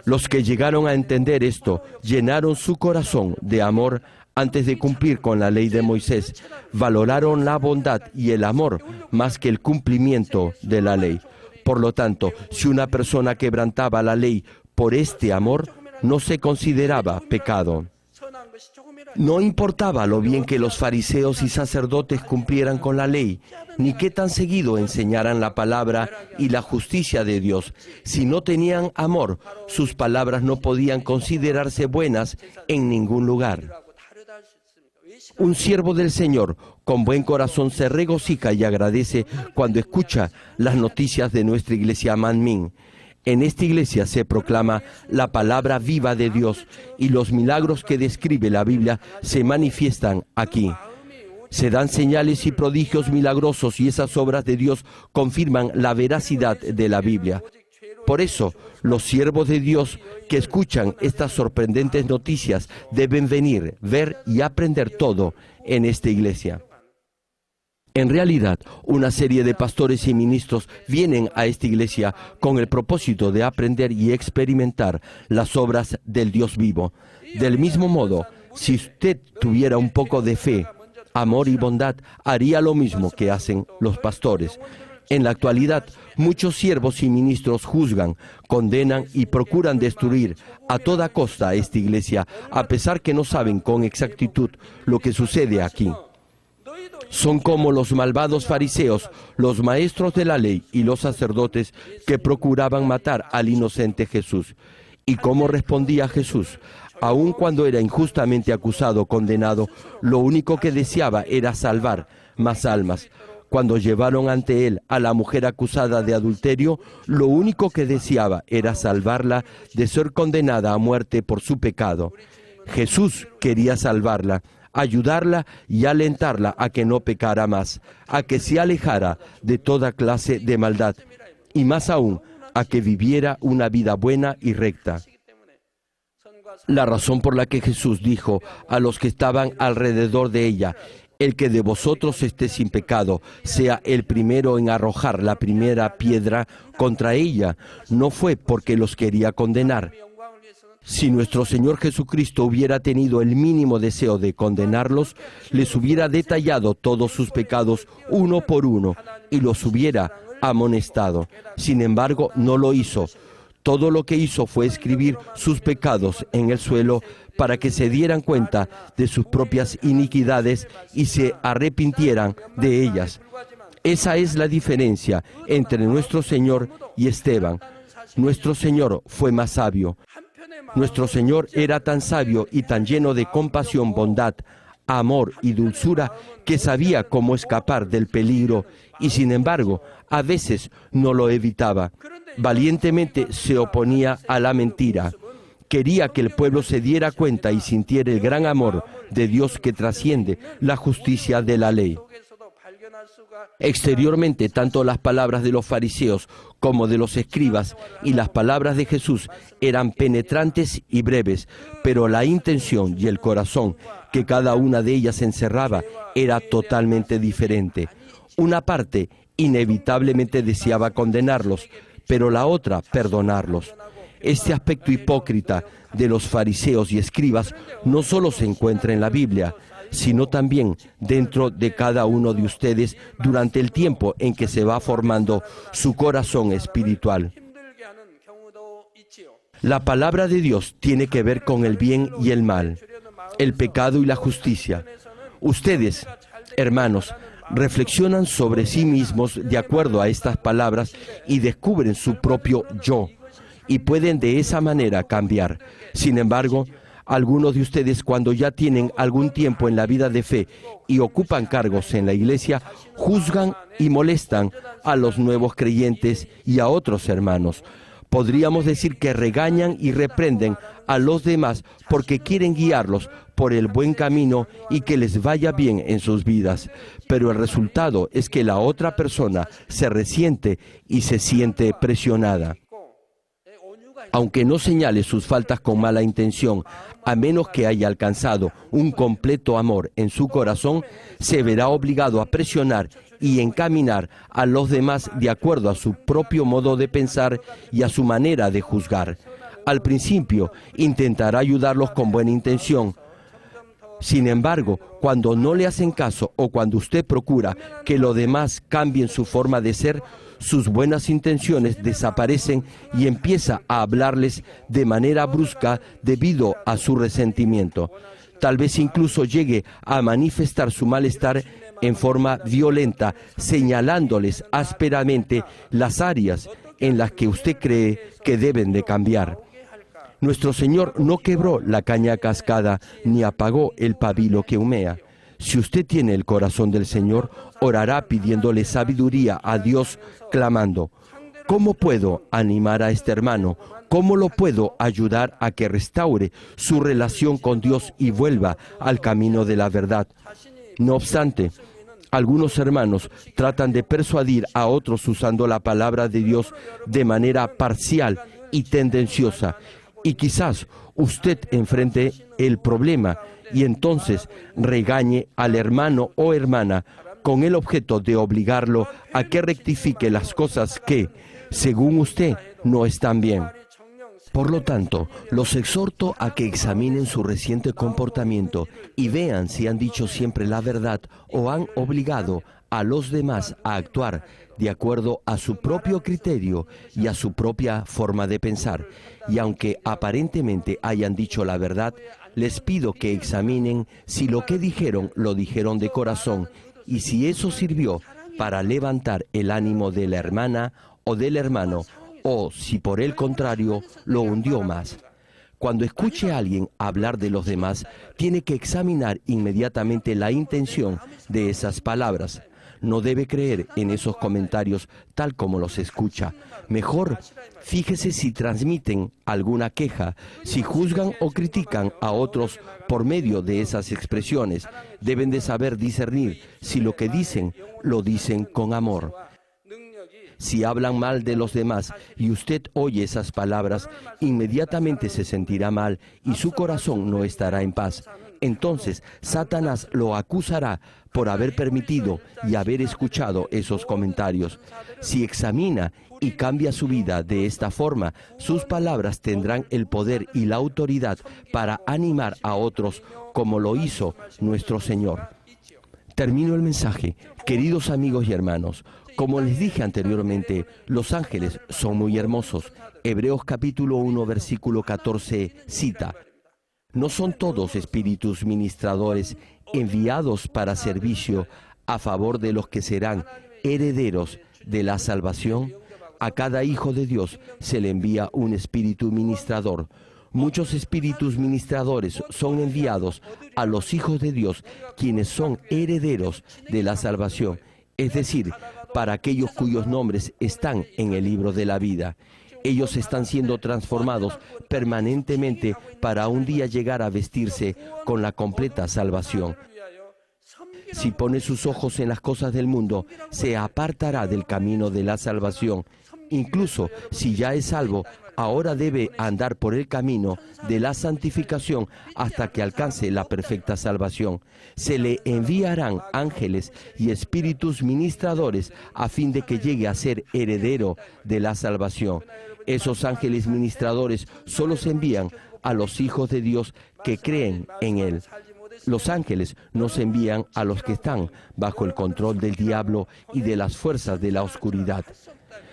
Los que llegaron a entender esto llenaron su corazón de amor antes de cumplir con la ley de Moisés. Valoraron la bondad y el amor más que el cumplimiento de la ley. Por lo tanto, si una persona quebrantaba la ley por este amor, no se consideraba pecado. No importaba lo bien que los fariseos y sacerdotes cumplieran con la ley, ni qué tan seguido enseñaran la palabra y la justicia de Dios. Si no tenían amor, sus palabras no podían considerarse buenas en ningún lugar. Un siervo del Señor con buen corazón se regocija y agradece cuando escucha las noticias de nuestra iglesia Manmin. En esta iglesia se proclama la palabra viva de Dios y los milagros que describe la Biblia se manifiestan aquí. Se dan señales y prodigios milagrosos y esas obras de Dios confirman la veracidad de la Biblia. Por eso, los siervos de Dios que escuchan estas sorprendentes noticias deben venir, ver y aprender todo en esta iglesia. En realidad, una serie de pastores y ministros vienen a esta iglesia con el propósito de aprender y experimentar las obras del Dios vivo. Del mismo modo, si usted tuviera un poco de fe, amor y bondad, haría lo mismo que hacen los pastores. En la actualidad, muchos siervos y ministros juzgan, condenan y procuran destruir a toda costa esta iglesia, a pesar que no saben con exactitud lo que sucede aquí. Son como los malvados fariseos, los maestros de la ley y los sacerdotes que procuraban matar al inocente Jesús. ¿Y cómo respondía Jesús? Aun cuando era injustamente acusado, condenado, lo único que deseaba era salvar más almas. Cuando llevaron ante él a la mujer acusada de adulterio, lo único que deseaba era salvarla de ser condenada a muerte por su pecado. Jesús quería salvarla, ayudarla y alentarla a que no pecara más, a que se alejara de toda clase de maldad y más aún, a que viviera una vida buena y recta. La razón por la que Jesús dijo a los que estaban alrededor de ella: el que de vosotros esté sin pecado, sea el primero en arrojar la primera piedra contra ella, no fue porque los quería condenar, Si nuestro Señor Jesucristo hubiera tenido el mínimo deseo de condenarlos, les hubiera detallado todos sus pecados uno por uno y los hubiera amonestado. Sin embargo, no lo hizo. Todo lo que hizo fue escribir sus pecados en el suelo para que se dieran cuenta de sus propias iniquidades y se arrepintieran de ellas. Esa es la diferencia entre nuestro Señor y Esteban. Nuestro Señor fue más sabio. Nuestro Señor era tan sabio y tan lleno de compasión, bondad, amor y dulzura que sabía cómo escapar del peligro y, sin embargo, a veces no lo evitaba. Valientemente se oponía a la mentira. Quería que el pueblo se diera cuenta y sintiera el gran amor de Dios que trasciende la justicia de la ley. Exteriormente, tanto las palabras de los fariseos como de los escribas y las palabras de Jesús eran penetrantes y breves, pero la intención y el corazón que cada una de ellas encerraba era totalmente diferente. Una parte inevitablemente deseaba condenarlos, pero la otra perdonarlos. Este aspecto hipócrita de los fariseos y escribas no solo se encuentra en la Biblia, sino también dentro de cada uno de ustedes durante el tiempo en que se va formando su corazón espiritual. La palabra de Dios tiene que ver con el bien y el mal, el pecado y la justicia. Ustedes, hermanos, reflexionan sobre sí mismos de acuerdo a estas palabras y descubren su propio yo, y pueden de esa manera cambiar. Sin embargo, algunos de ustedes, cuando ya tienen algún tiempo en la vida de fe y ocupan cargos en la iglesia, juzgan y molestan a los nuevos creyentes y a otros hermanos. Podríamos decir que regañan y reprenden a los demás porque quieren guiarlos por el buen camino y que les vaya bien en sus vidas. Pero el resultado es que la otra persona se resiente y se siente presionada. Aunque no señale sus faltas con mala intención, a menos que haya alcanzado un completo amor en su corazón, se verá obligado a presionar y encaminar a los demás de acuerdo a su propio modo de pensar y a su manera de juzgar. Al principio, intentará ayudarlos con buena intención. Sin embargo, cuando no le hacen caso o cuando usted procura que los demás cambien su forma de ser, sus buenas intenciones desaparecen y empieza a hablarles de manera brusca debido a su resentimiento. Tal vez incluso llegue a manifestar su malestar en forma violenta, señalándoles ásperamente las áreas en las que usted cree que deben de cambiar. Nuestro Señor no quebró la caña cascada ni apagó el pabilo que humea. Si usted tiene el corazón del Señor, orará pidiéndole sabiduría a Dios, clamando: ¿cómo puedo animar a este hermano? ¿Cómo lo puedo ayudar a que restaure su relación con Dios y vuelva al camino de la verdad? No obstante, algunos hermanos tratan de persuadir a otros usando la palabra de Dios de manera parcial y tendenciosa. Y quizás usted enfrente el problema y entonces regañe al hermano o hermana con el objeto de obligarlo a que rectifique las cosas que, según usted, no están bien. Por lo tanto, los exhorto a que examinen su reciente comportamiento y vean si han dicho siempre la verdad o han obligado a los demás a actuar de acuerdo a su propio criterio y a su propia forma de pensar. Y aunque aparentemente hayan dicho la verdad, les pido que examinen si lo que dijeron lo dijeron de corazón y si eso sirvió para levantar el ánimo de la hermana o del hermano, o si por el contrario lo hundió más. Cuando escuche a alguien hablar de los demás, tiene que examinar inmediatamente la intención de esas palabras. No debe creer en esos comentarios tal como los escucha. Mejor, fíjese si transmiten alguna queja, si juzgan o critican a otros por medio de esas expresiones. Deben de saber discernir si lo que dicen, lo dicen con amor. Si hablan mal de los demás y usted oye esas palabras, inmediatamente se sentirá mal y su corazón no estará en paz. Entonces Satanás lo acusará por haber permitido y haber escuchado esos comentarios. Si examina y cambia su vida de esta forma, sus palabras tendrán el poder y la autoridad para animar a otros como lo hizo nuestro Señor. Termino el mensaje. Queridos amigos y hermanos, como les dije anteriormente, los ángeles son muy hermosos. Hebreos capítulo 1, versículo 14 cita: ¿no son todos espíritus ministradores enviados para servicio a favor de los que serán herederos de la salvación? A cada hijo de Dios se le envía un espíritu ministrador. Muchos espíritus ministradores son enviados a los hijos de Dios, quienes son herederos de la salvación, es decir, para aquellos cuyos nombres están en el libro de la vida. Ellos están siendo transformados permanentemente para un día llegar a vestirse con la completa salvación. Si pone sus ojos en las cosas del mundo, se apartará del camino de la salvación. Incluso si ya es salvo, ahora debe andar por el camino de la santificación hasta que alcance la perfecta salvación. Se le enviarán ángeles y espíritus ministradores a fin de que llegue a ser heredero de la salvación. Esos ángeles ministradores solo se envían a los hijos de Dios que creen en Él. Los ángeles no se envían a los que están bajo el control del diablo y de las fuerzas de la oscuridad.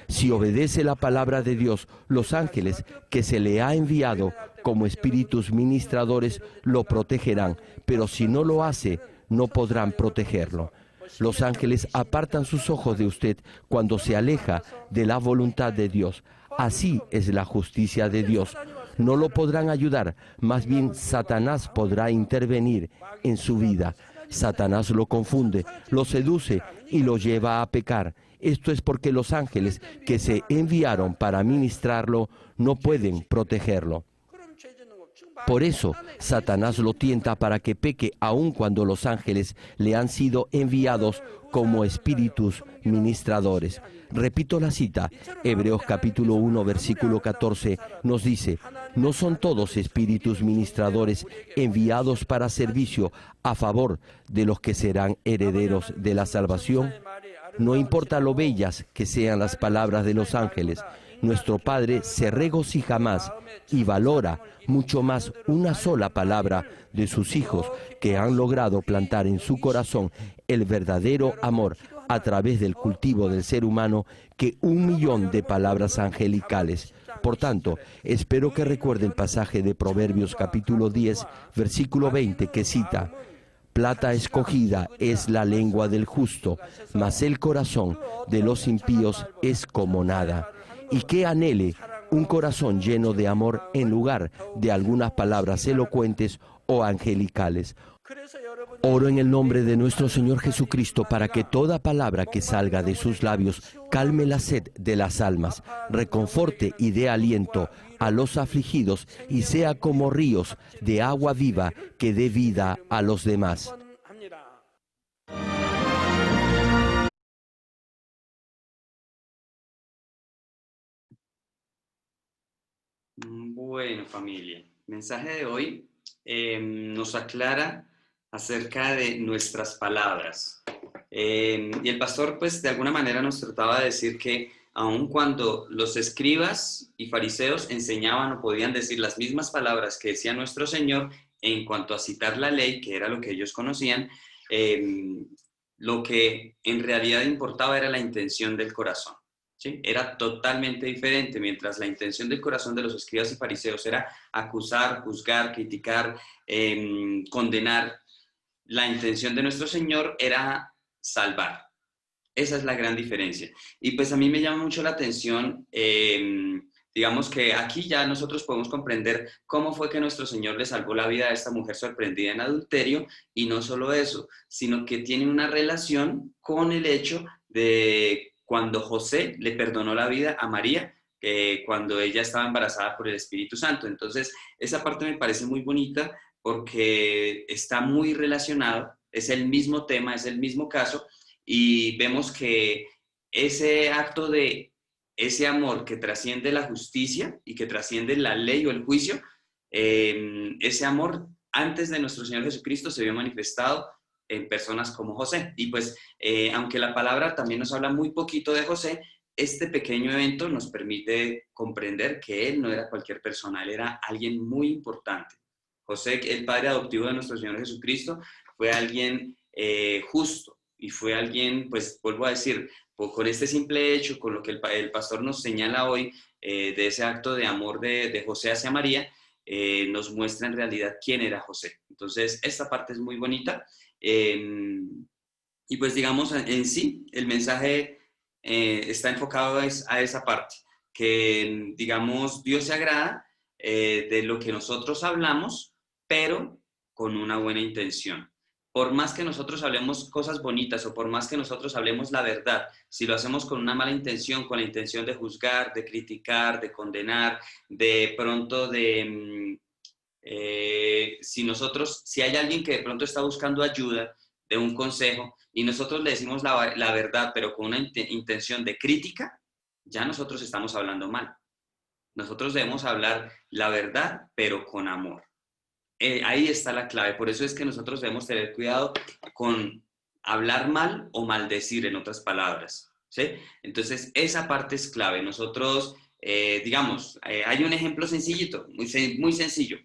Si obedece la palabra de Dios, los ángeles que se le ha enviado como espíritus ministradores lo protegerán, pero si no lo hace, no podrán protegerlo. Los ángeles apartan sus ojos de usted cuando se aleja de la voluntad de Dios. Así es la justicia de Dios. No lo podrán ayudar, más bien Satanás podrá intervenir en su vida. Satanás lo confunde, lo seduce y lo lleva a pecar. Esto es porque los ángeles que se enviaron para ministrarlo no pueden protegerlo. Por eso, Satanás lo tienta para que peque aun cuando los ángeles le han sido enviados como espíritus ministradores. Repito la cita, Hebreos capítulo 1, versículo 14, nos dice: ¿no son todos espíritus ministradores enviados para servicio a favor de los que serán herederos de la salvación? No importa lo bellas que sean las palabras de los ángeles, nuestro Padre se regocija más y valora mucho más una sola palabra de sus hijos que han logrado plantar en su corazón el verdadero amor a través del cultivo del ser humano que 1.000.000 de palabras angelicales. Por tanto, espero que recuerden el pasaje de Proverbios capítulo 10, versículo 20 que cita: plata escogida es la lengua del justo, mas el corazón de los impíos es como nada. Y que anhele un corazón lleno de amor en lugar de algunas palabras elocuentes o angelicales. Oro en el nombre de nuestro Señor Jesucristo para que toda palabra que salga de sus labios calme la sed de las almas, reconforte y dé aliento a los afligidos y sea como ríos de agua viva que dé vida a los demás. Bueno, familia, el mensaje de hoy nos aclara acerca de nuestras palabras. Y el pastor, pues, de alguna manera nos trataba de decir que aun cuando los escribas y fariseos enseñaban o podían decir las mismas palabras que decía nuestro Señor en cuanto a citar la ley, que era lo que ellos conocían, lo que en realidad importaba era la intención del corazón. ¿Sí? Era totalmente diferente. Mientras la intención del corazón de los escribas y fariseos era acusar, juzgar, criticar, condenar, la intención de nuestro Señor era salvar. Esa es la gran diferencia. Y pues a mí me llama mucho la atención, digamos que aquí ya nosotros podemos comprender cómo fue que nuestro Señor le salvó la vida a esta mujer sorprendida en adulterio, y no solo eso, sino que tiene una relación con el hecho de cuando José le perdonó la vida a María, cuando ella estaba embarazada por el Espíritu Santo. Entonces, esa parte me parece muy bonita porque está muy relacionado, es el mismo tema, es el mismo caso, y vemos que ese acto de ese amor que trasciende la justicia y que trasciende la ley o el juicio, ese amor antes de nuestro Señor Jesucristo se vio manifestado en personas como José. Y pues, aunque la palabra también nos habla muy poquito de José, este pequeño evento nos permite comprender que él no era cualquier persona, él era alguien muy importante. José, el padre adoptivo de nuestro Señor Jesucristo, fue alguien justo y fue alguien, pues vuelvo a decir, con este simple hecho, con lo que el pastor nos señala hoy, de ese acto de amor de José hacia María, nos muestra en realidad quién era José. Entonces, esta parte es muy bonita. Y pues digamos, en sí, el mensaje está enfocado a esa parte, que digamos, Dios se agrada de lo que nosotros hablamos, pero con una buena intención. Por más que nosotros hablemos cosas bonitas o por más que nosotros hablemos la verdad, si lo hacemos con una mala intención, con la intención de juzgar, de criticar, de condenar, de pronto si hay alguien que de pronto está buscando ayuda, de un consejo, y nosotros le decimos la verdad, pero con una intención de crítica, ya nosotros estamos hablando mal. Nosotros debemos hablar la verdad, pero con amor. Ahí está la clave. Por eso es que nosotros debemos tener cuidado con hablar mal o maldecir, en otras palabras, ¿sí? Entonces, esa parte es clave. Nosotros, hay un ejemplo sencillito, muy sencillo.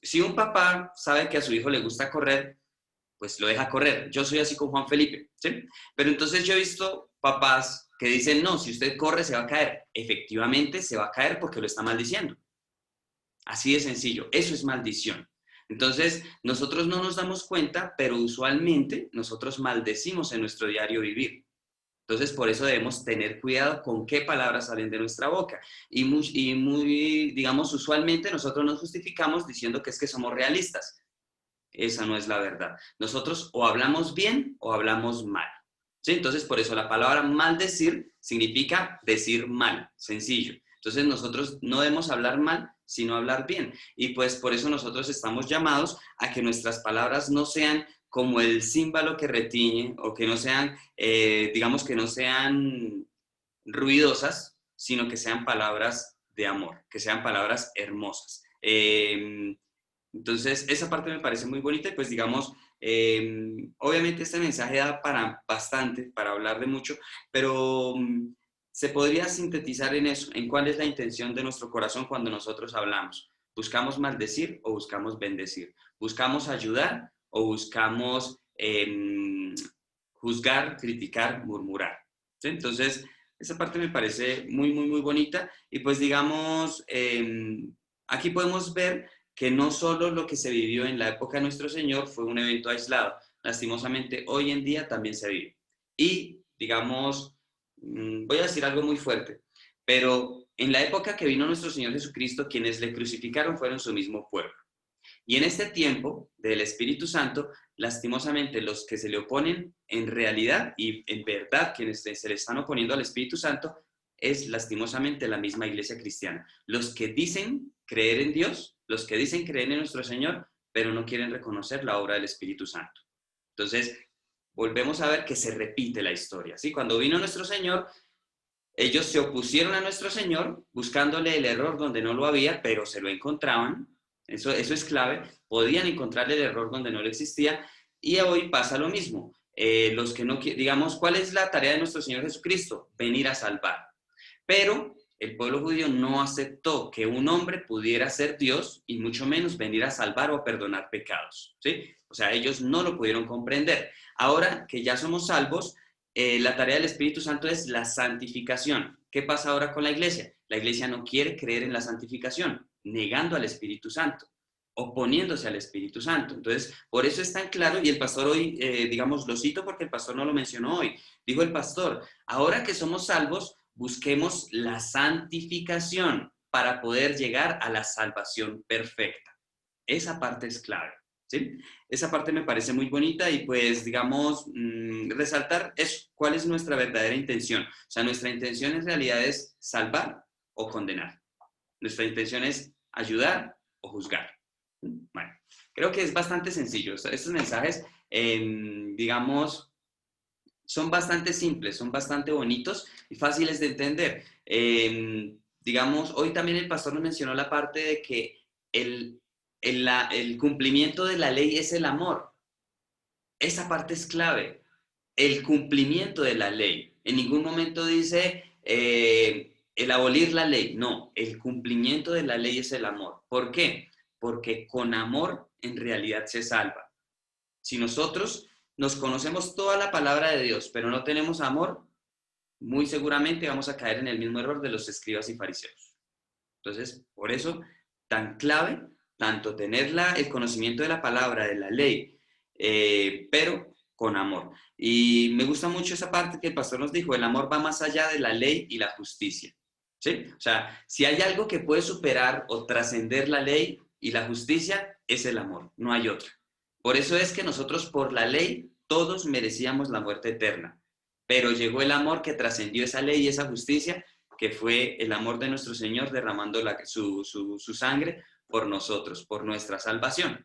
Si un papá sabe que a su hijo le gusta correr, pues lo deja correr. Yo soy así con Juan Felipe, ¿sí? Pero entonces yo he visto papás que dicen, no, si usted corre se va a caer. Efectivamente se va a caer porque lo está maldiciendo. Así de sencillo, eso es maldición. Entonces, nosotros no nos damos cuenta, pero usualmente nosotros maldecimos en nuestro diario vivir. Entonces, por eso debemos tener cuidado con qué palabras salen de nuestra boca. Digamos, usualmente nosotros nos justificamos diciendo que es que somos realistas. Esa no es la verdad. Nosotros o hablamos bien o hablamos mal, ¿sí? Entonces, por eso la palabra maldecir significa decir mal, sencillo. Entonces, nosotros no debemos hablar mal, sino hablar bien. Y pues por eso nosotros estamos llamados a que nuestras palabras no sean como el címbalo que retiñe o que no sean, digamos que no sean ruidosas, sino que sean palabras de amor, que sean palabras hermosas. Entonces, esa parte me parece muy bonita y pues digamos, obviamente este mensaje da para bastante, para hablar de mucho, pero se podría sintetizar en eso, en cuál es la intención de nuestro corazón cuando nosotros hablamos. ¿Buscamos maldecir o buscamos bendecir? ¿Buscamos ayudar o buscamos juzgar, criticar, murmurar? ¿Sí? Entonces, esa parte me parece muy, muy, muy bonita y pues digamos, aquí podemos ver que no solo lo que se vivió en la época de nuestro Señor fue un evento aislado, lastimosamente hoy en día también se vive. Y digamos, voy a decir algo muy fuerte, pero en la época que vino nuestro Señor Jesucristo, quienes le crucificaron fueron su mismo pueblo. Y en este tiempo del Espíritu Santo, lastimosamente los que se le oponen en realidad y en verdad quienes se le están oponiendo al Espíritu Santo es lastimosamente la misma iglesia cristiana. Los que dicen creer en Dios, los que dicen creer en nuestro Señor, pero no quieren reconocer la obra del Espíritu Santo. Entonces, volvemos a ver que se repite la historia, ¿sí? Cuando vino nuestro Señor, ellos se opusieron a nuestro Señor buscándole el error donde no lo había, pero se lo encontraban. Eso es clave. Podían encontrarle el error donde no lo existía. Y hoy pasa lo mismo. Los que no, digamos, ¿cuál es la tarea de nuestro Señor Jesucristo? Venir a salvar. Pero el pueblo judío no aceptó que un hombre pudiera ser Dios y mucho menos venir a salvar o a perdonar pecados, ¿sí? O sea, ellos no lo pudieron comprender. Ahora que ya somos salvos, la tarea del Espíritu Santo es la santificación. ¿Qué pasa ahora con la iglesia? La iglesia no quiere creer en la santificación, negando al Espíritu Santo, oponiéndose al Espíritu Santo. Entonces, por eso es tan claro, y el pastor hoy, digamos, lo cito porque el pastor no lo mencionó hoy. Dijo el pastor, ahora que somos salvos, busquemos la santificación para poder llegar a la salvación perfecta. Esa parte es clave, ¿sí? Esa parte me parece muy bonita y pues, digamos, resaltar eso, cuál es nuestra verdadera intención. O sea, nuestra intención en realidad es salvar o condenar. Nuestra intención es ayudar o juzgar. Bueno, creo que es bastante sencillo. Estos mensajes, digamos, son bastante simples, son bastante bonitos y fáciles de entender. Digamos, hoy también el pastor nos mencionó la parte de que el cumplimiento de la ley es el amor. Esa parte es clave. El cumplimiento de la ley. En ningún momento dice el abolir la ley. No, el cumplimiento de la ley es el amor. ¿Por qué? Porque con amor en realidad se salva. Si nosotros nos conocemos toda la palabra de Dios, pero no tenemos amor, muy seguramente vamos a caer en el mismo error de los escribas y fariseos. Entonces, por eso, tan clave, tanto tener el conocimiento de la palabra, de la ley, pero con amor. Y me gusta mucho esa parte que el pastor nos dijo, el amor va más allá de la ley y la justicia. ¿Sí? O sea, si hay algo que puede superar o trascender la ley y la justicia, es el amor, no hay otra. Por eso es que nosotros por la ley todos merecíamos la muerte eterna, pero llegó el amor que trascendió esa ley y esa justicia, que fue el amor de nuestro Señor derramando su sangre por nosotros, por nuestra salvación.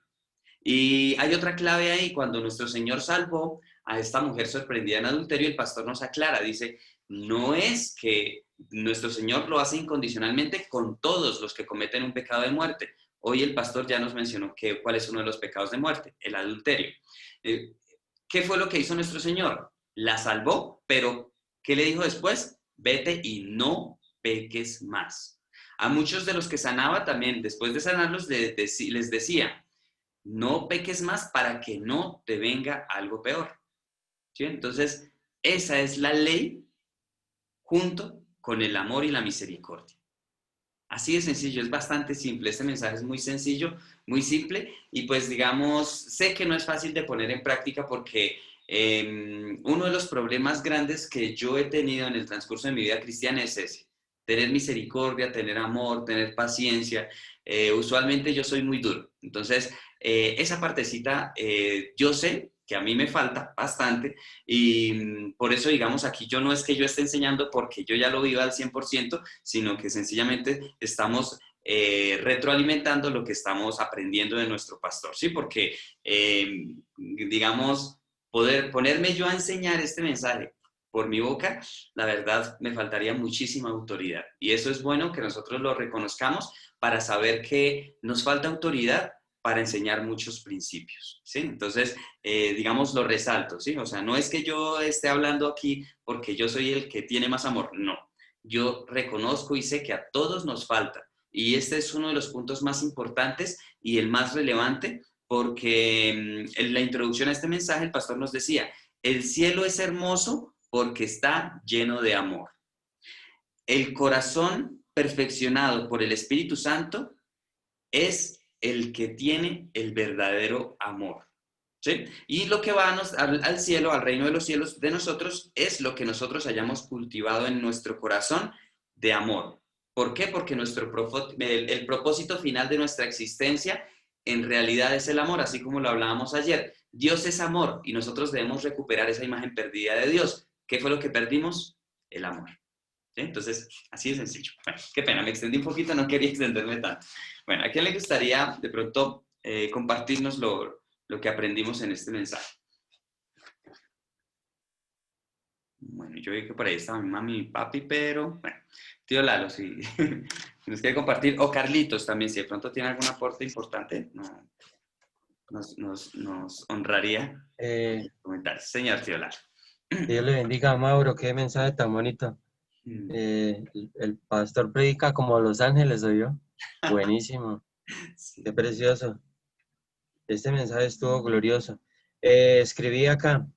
Y hay otra clave ahí, cuando nuestro Señor salvó a esta mujer sorprendida en adulterio, el pastor nos aclara, dice, no es que nuestro Señor lo hace incondicionalmente con todos los que cometen un pecado de muerte. Hoy el pastor ya nos mencionó cuál es uno de los pecados de muerte, el adulterio. ¿Qué fue lo que hizo nuestro Señor? La salvó, pero ¿qué le dijo después? Vete y no peques más. A muchos de los que sanaba también, después de sanarlos, les decía, no peques más para que no te venga algo peor. ¿Sí? Entonces, esa es la ley junto con el amor y la misericordia. Así de sencillo, es bastante simple. Este mensaje es muy sencillo, muy simple y pues digamos, sé que no es fácil de poner en práctica porque uno de los problemas grandes que yo he tenido en el transcurso de mi vida cristiana es ese. Tener misericordia, tener amor, tener paciencia. Usualmente yo soy muy duro. Entonces, esa partecita yo sé que a mí me falta bastante y por eso, digamos, aquí yo no es que yo esté enseñando porque yo ya lo vivo al 100%, sino que sencillamente estamos retroalimentando lo que estamos aprendiendo de nuestro pastor, ¿sí? Porque, digamos, ponerme yo a enseñar este mensaje por mi boca, la verdad me faltaría muchísima autoridad. Y eso es bueno que nosotros lo reconozcamos para saber que nos falta autoridad para enseñar muchos principios, ¿sí? Entonces, digamos, lo resalto, ¿sí? O sea, no es que yo esté hablando aquí porque yo soy el que tiene más amor, no. Yo reconozco y sé que a todos nos falta. Y este es uno de los puntos más importantes y el más relevante porque en la introducción a este mensaje el pastor nos decía, el cielo es hermoso porque está lleno de amor. El corazón perfeccionado por el Espíritu Santo es el que tiene el verdadero amor. ¿Sí? Y lo que va al cielo, al reino de los cielos de nosotros, es lo que nosotros hayamos cultivado en nuestro corazón de amor. ¿Por qué? Porque el propósito final de nuestra existencia en realidad es el amor, así como lo hablábamos ayer. Dios es amor y nosotros debemos recuperar esa imagen perdida de Dios. ¿Qué fue lo que perdimos? El amor. ¿Sí? Entonces, así de sencillo. Bueno, qué pena, me extendí un poquito, no quería extenderme tanto. Bueno, ¿a quién le gustaría de pronto compartirnos lo que aprendimos en este mensaje? Bueno, yo vi que por ahí estaba mi mami y mi papi, pero bueno, tío Lalo, si nos quiere compartir, o Carlitos también, si de pronto tiene algún aporte importante, nos honraría comentar. Señor tío Lalo. Dios le bendiga a Mauro, qué mensaje tan bonito. El pastor predica como Los Ángeles, ¿soy yo? Buenísimo, Sí. qué precioso. Este mensaje estuvo glorioso. Escribí acá,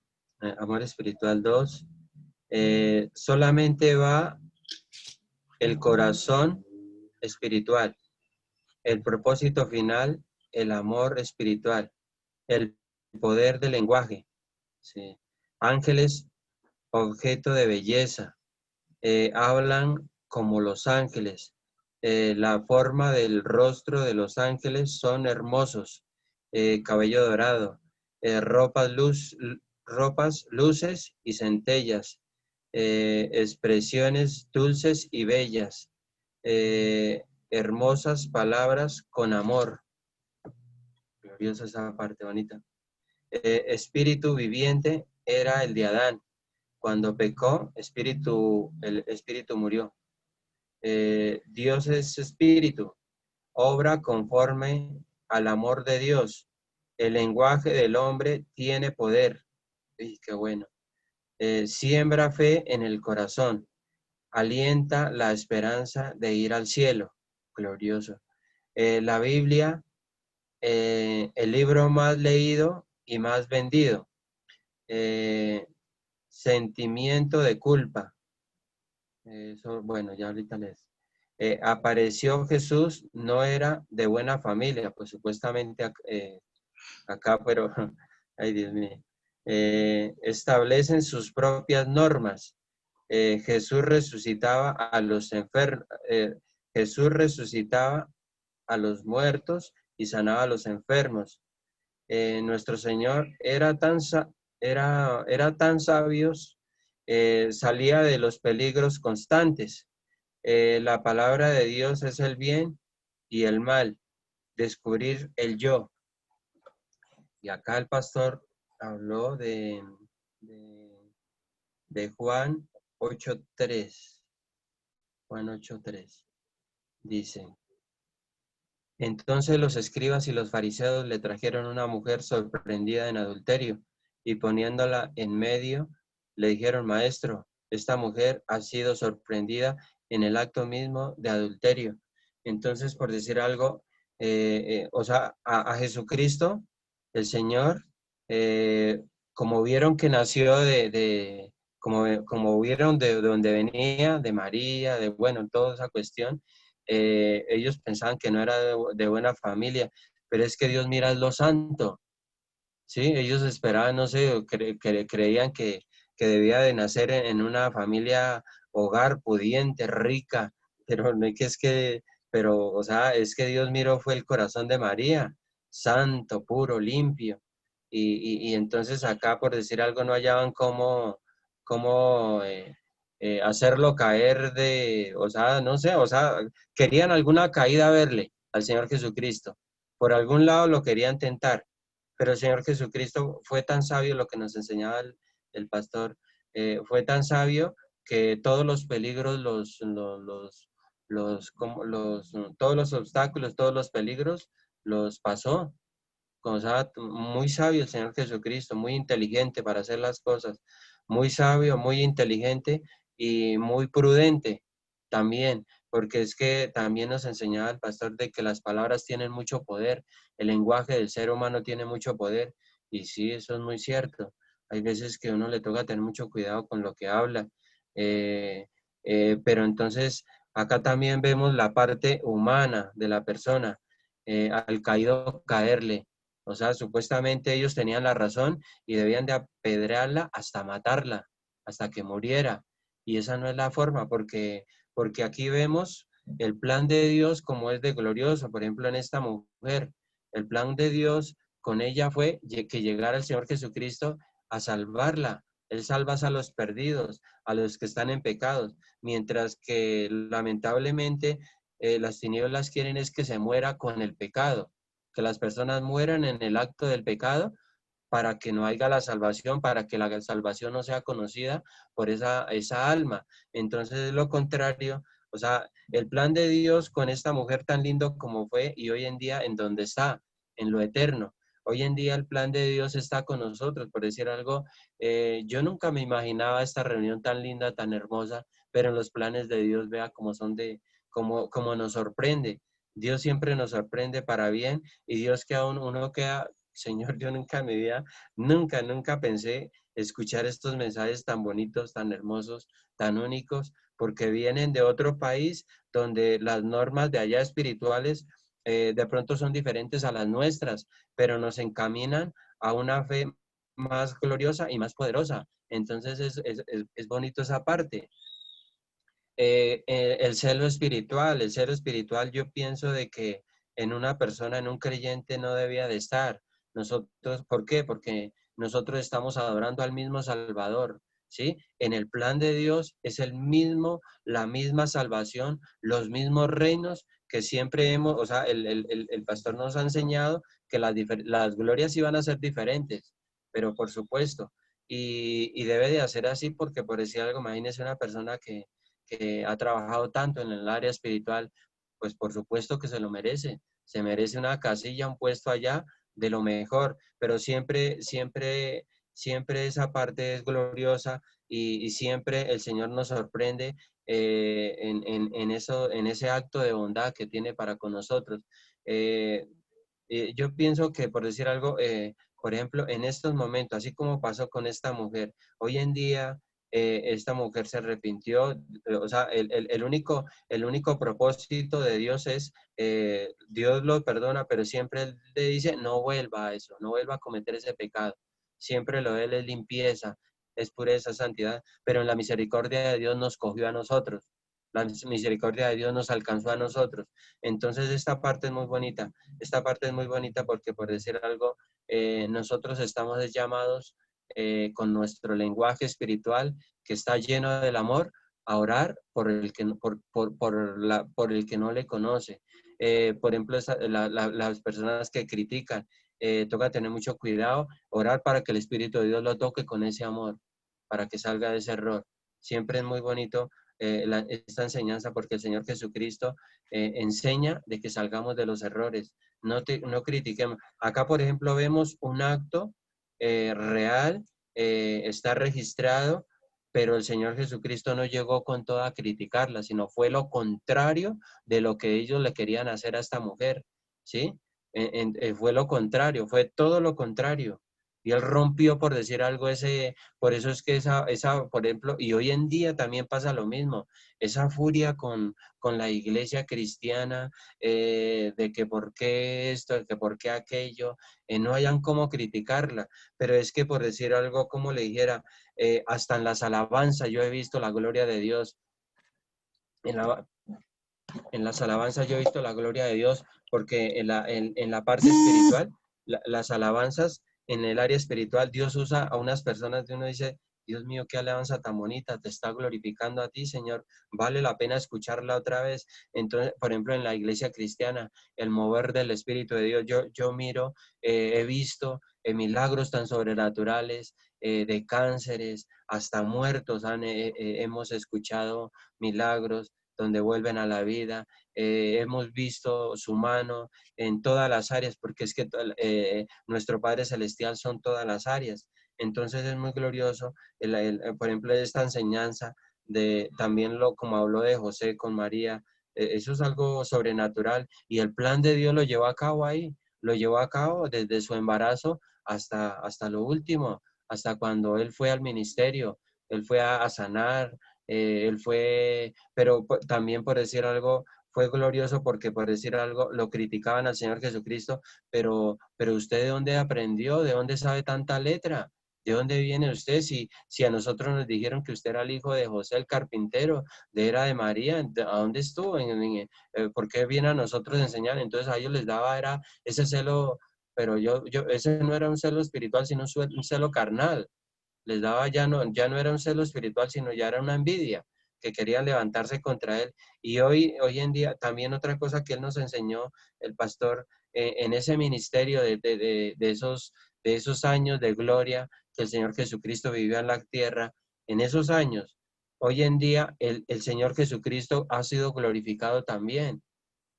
Amor Espiritual 2, solamente va el corazón espiritual, el propósito final, el amor espiritual, el poder del lenguaje, ¿sí? Ángeles, objeto de belleza, hablan como los ángeles. La forma del rostro de los ángeles son hermosos. Cabello dorado, ropas, luces y centellas, expresiones dulces y bellas, hermosas palabras con amor. Gloriosa esa parte bonita. Espíritu viviente era el de Adán. Cuando pecó, el espíritu murió. Dios es espíritu, obra conforme al amor de Dios. El lenguaje del hombre tiene poder. Uy, qué bueno. Siembra fe en el corazón. Alienta la esperanza de ir al cielo. Glorioso. La Biblia, el libro más leído y más vendido. Sentimiento de culpa. Eso, bueno, ya ahorita les. Apareció Jesús, no era de buena familia, pues supuestamente acá, pero, ay Dios mío, establecen sus propias normas. Jesús resucitaba a los enfermos, Jesús resucitaba a los muertos y sanaba a los enfermos. Nuestro Señor era tan sabios, salía de los peligros constantes. La palabra de Dios es el bien y el mal, descubrir el yo. Y acá el pastor habló de Juan 8:3. Juan 8:3 dice: entonces los escribas y los fariseos le trajeron una mujer sorprendida en adulterio, y poniéndola en medio, le dijeron: Maestro, esta mujer ha sido sorprendida en el acto mismo de adulterio. Entonces, por decir algo, o sea, a Jesucristo, el Señor, como vieron que nació como vieron de donde venía, de María, de, bueno, toda esa cuestión, ellos pensaban que no era de buena familia, pero es que Dios mira lo santo, ¿sí? Ellos esperaban, no sé, creían que debía de nacer en una familia, hogar, pudiente, rica, pero no es que, pero, o sea, es que Dios miró fue el corazón de María, santo, puro, limpio, y entonces acá, por decir algo, no hallaban cómo hacerlo caer o sea, no sé, o sea, querían alguna caída verle al Señor Jesucristo. Por algún lado lo querían tentar, pero el Señor Jesucristo fue tan sabio, lo que nos enseñaba el pastor, fue tan sabio que todos los peligros, todos los obstáculos, todos los peligros, los pasó. O sea, muy sabio el Señor Jesucristo, muy inteligente para hacer las cosas, muy sabio, muy inteligente y muy prudente también, porque es que también nos enseñaba el pastor de que las palabras tienen mucho poder, el lenguaje del ser humano tiene mucho poder, y sí, eso es muy cierto. Hay veces que uno le toca tener mucho cuidado con lo que habla, eh, pero entonces acá también vemos la parte humana de la persona, al caído caerle. O sea, supuestamente ellos tenían la razón y debían de apedrearla hasta matarla, hasta que muriera. Y esa no es la forma, porque aquí vemos el plan de Dios como es de glorioso. Por ejemplo, en esta mujer, el plan de Dios con ella fue que llegara el Señor Jesucristo a salvarla. Él salva a los perdidos, a los que están en pecados, mientras que lamentablemente las tinieblas quieren es que se muera con el pecado, que las personas mueran en el acto del pecado para que no haya la salvación, para que la salvación no sea conocida por esa alma. Entonces es lo contrario, o sea, el plan de Dios con esta mujer tan lindo como fue y hoy en día en donde está, en lo eterno. Hoy en día el plan de Dios está con nosotros, por decir algo, yo nunca me imaginaba esta reunión tan linda, tan hermosa, pero en los planes de Dios vea cómo son como nos sorprende. Dios siempre nos sorprende para bien y Dios que aún uno queda, Señor, yo nunca en mi vida, nunca pensé escuchar estos mensajes tan bonitos, tan hermosos, tan únicos, porque vienen de otro país donde las normas de allá espirituales de pronto son diferentes a las nuestras, pero nos encaminan a una fe más gloriosa y más poderosa. Entonces es bonito esa parte. El celo espiritual yo pienso de que en una persona, en un creyente no debía de estar. Nosotros, ¿por qué? Porque nosotros estamos adorando al mismo Salvador, ¿sí? En el plan de Dios es la misma salvación, los mismos reinos que siempre o sea, el pastor nos ha enseñado que las glorias iban a ser diferentes, pero por supuesto, y debe de hacer así porque por decir algo, imagínese una persona que ha trabajado tanto en el área espiritual, pues por supuesto que se lo merece, se merece una casilla, un puesto allá de lo mejor, pero siempre esa parte es gloriosa y siempre el Señor nos sorprende en ese acto de bondad que tiene para con nosotros. Eh, yo pienso que, por decir algo, por ejemplo, en estos momentos, así como pasó con esta mujer, hoy en día esta mujer se arrepintió, o sea, el único propósito de Dios es, Dios lo perdona, pero siempre Él le dice, no vuelva a eso, no vuelva a cometer ese pecado. Siempre lo de Él es limpieza, es pureza, santidad, pero en la misericordia de Dios nos cogió a nosotros. La misericordia de Dios nos alcanzó a nosotros. Entonces esta parte es muy bonita. Esta parte es muy bonita porque, por decir algo, nosotros estamos llamados con nuestro lenguaje espiritual que está lleno del amor a orar por el que, por el que no le conoce. Por ejemplo, las personas que critican, toca tener mucho cuidado, orar para que el Espíritu de Dios lo toque con ese amor, para que salga de ese error. Siempre es muy bonito esta enseñanza porque el Señor Jesucristo enseña de que salgamos de los errores, no critiquemos. Acá, por ejemplo, vemos un acto real, está registrado, pero el Señor Jesucristo no llegó con toda a criticarla, sino fue lo contrario de lo que ellos le querían hacer a esta mujer, ¿sí? Fue lo contrario, fue todo lo contrario. Y él rompió, por decir algo, por eso es que por ejemplo, y hoy en día también pasa lo mismo, esa furia con la iglesia cristiana, de que por qué esto, de que por qué aquello, no hayan cómo criticarla, pero es que por decir algo, como le dijera, hasta en las alabanzas yo he visto la gloria de Dios, en, la, en las alabanzas yo he visto la gloria de Dios, porque en la parte espiritual, las alabanzas en el área espiritual, Dios usa a unas personas de uno dice, Dios mío, qué alabanza tan bonita, te está glorificando a ti, Señor, vale la pena escucharla otra vez. Entonces, por ejemplo, en la iglesia cristiana, el mover del Espíritu de Dios, yo miro, he visto milagros tan sobrenaturales, de cánceres, hasta muertos hemos escuchado milagros donde vuelven a la vida. Hemos visto su mano en todas las áreas, porque es que nuestro Padre Celestial son todas las áreas. Entonces es muy glorioso, por ejemplo, esta enseñanza de también como habló de José con María, eso es algo sobrenatural y el plan de Dios lo llevó a cabo ahí, lo llevó a cabo desde su embarazo hasta lo último, hasta cuando él fue al ministerio, él fue a sanar, él fue, pero también por decir algo, fue glorioso porque por decir algo, lo criticaban al Señor Jesucristo, pero usted ¿de dónde aprendió? ¿De dónde sabe tanta letra? ¿De dónde viene usted? Si a nosotros nos dijeron que usted era el hijo de José el carpintero, era de María, ¿a dónde estuvo? ¿Por qué viene a nosotros a enseñar? Entonces a ellos les daba, era ese celo, pero ese no era un celo espiritual, sino un celo carnal. Les daba, ya no era un celo espiritual, sino ya era una envidia, que querían levantarse contra él. Y hoy en día, también otra cosa que él nos enseñó, el pastor, en ese ministerio de esos años de gloria que el Señor Jesucristo vivió en la tierra, en esos años, hoy en día el Señor Jesucristo ha sido glorificado también.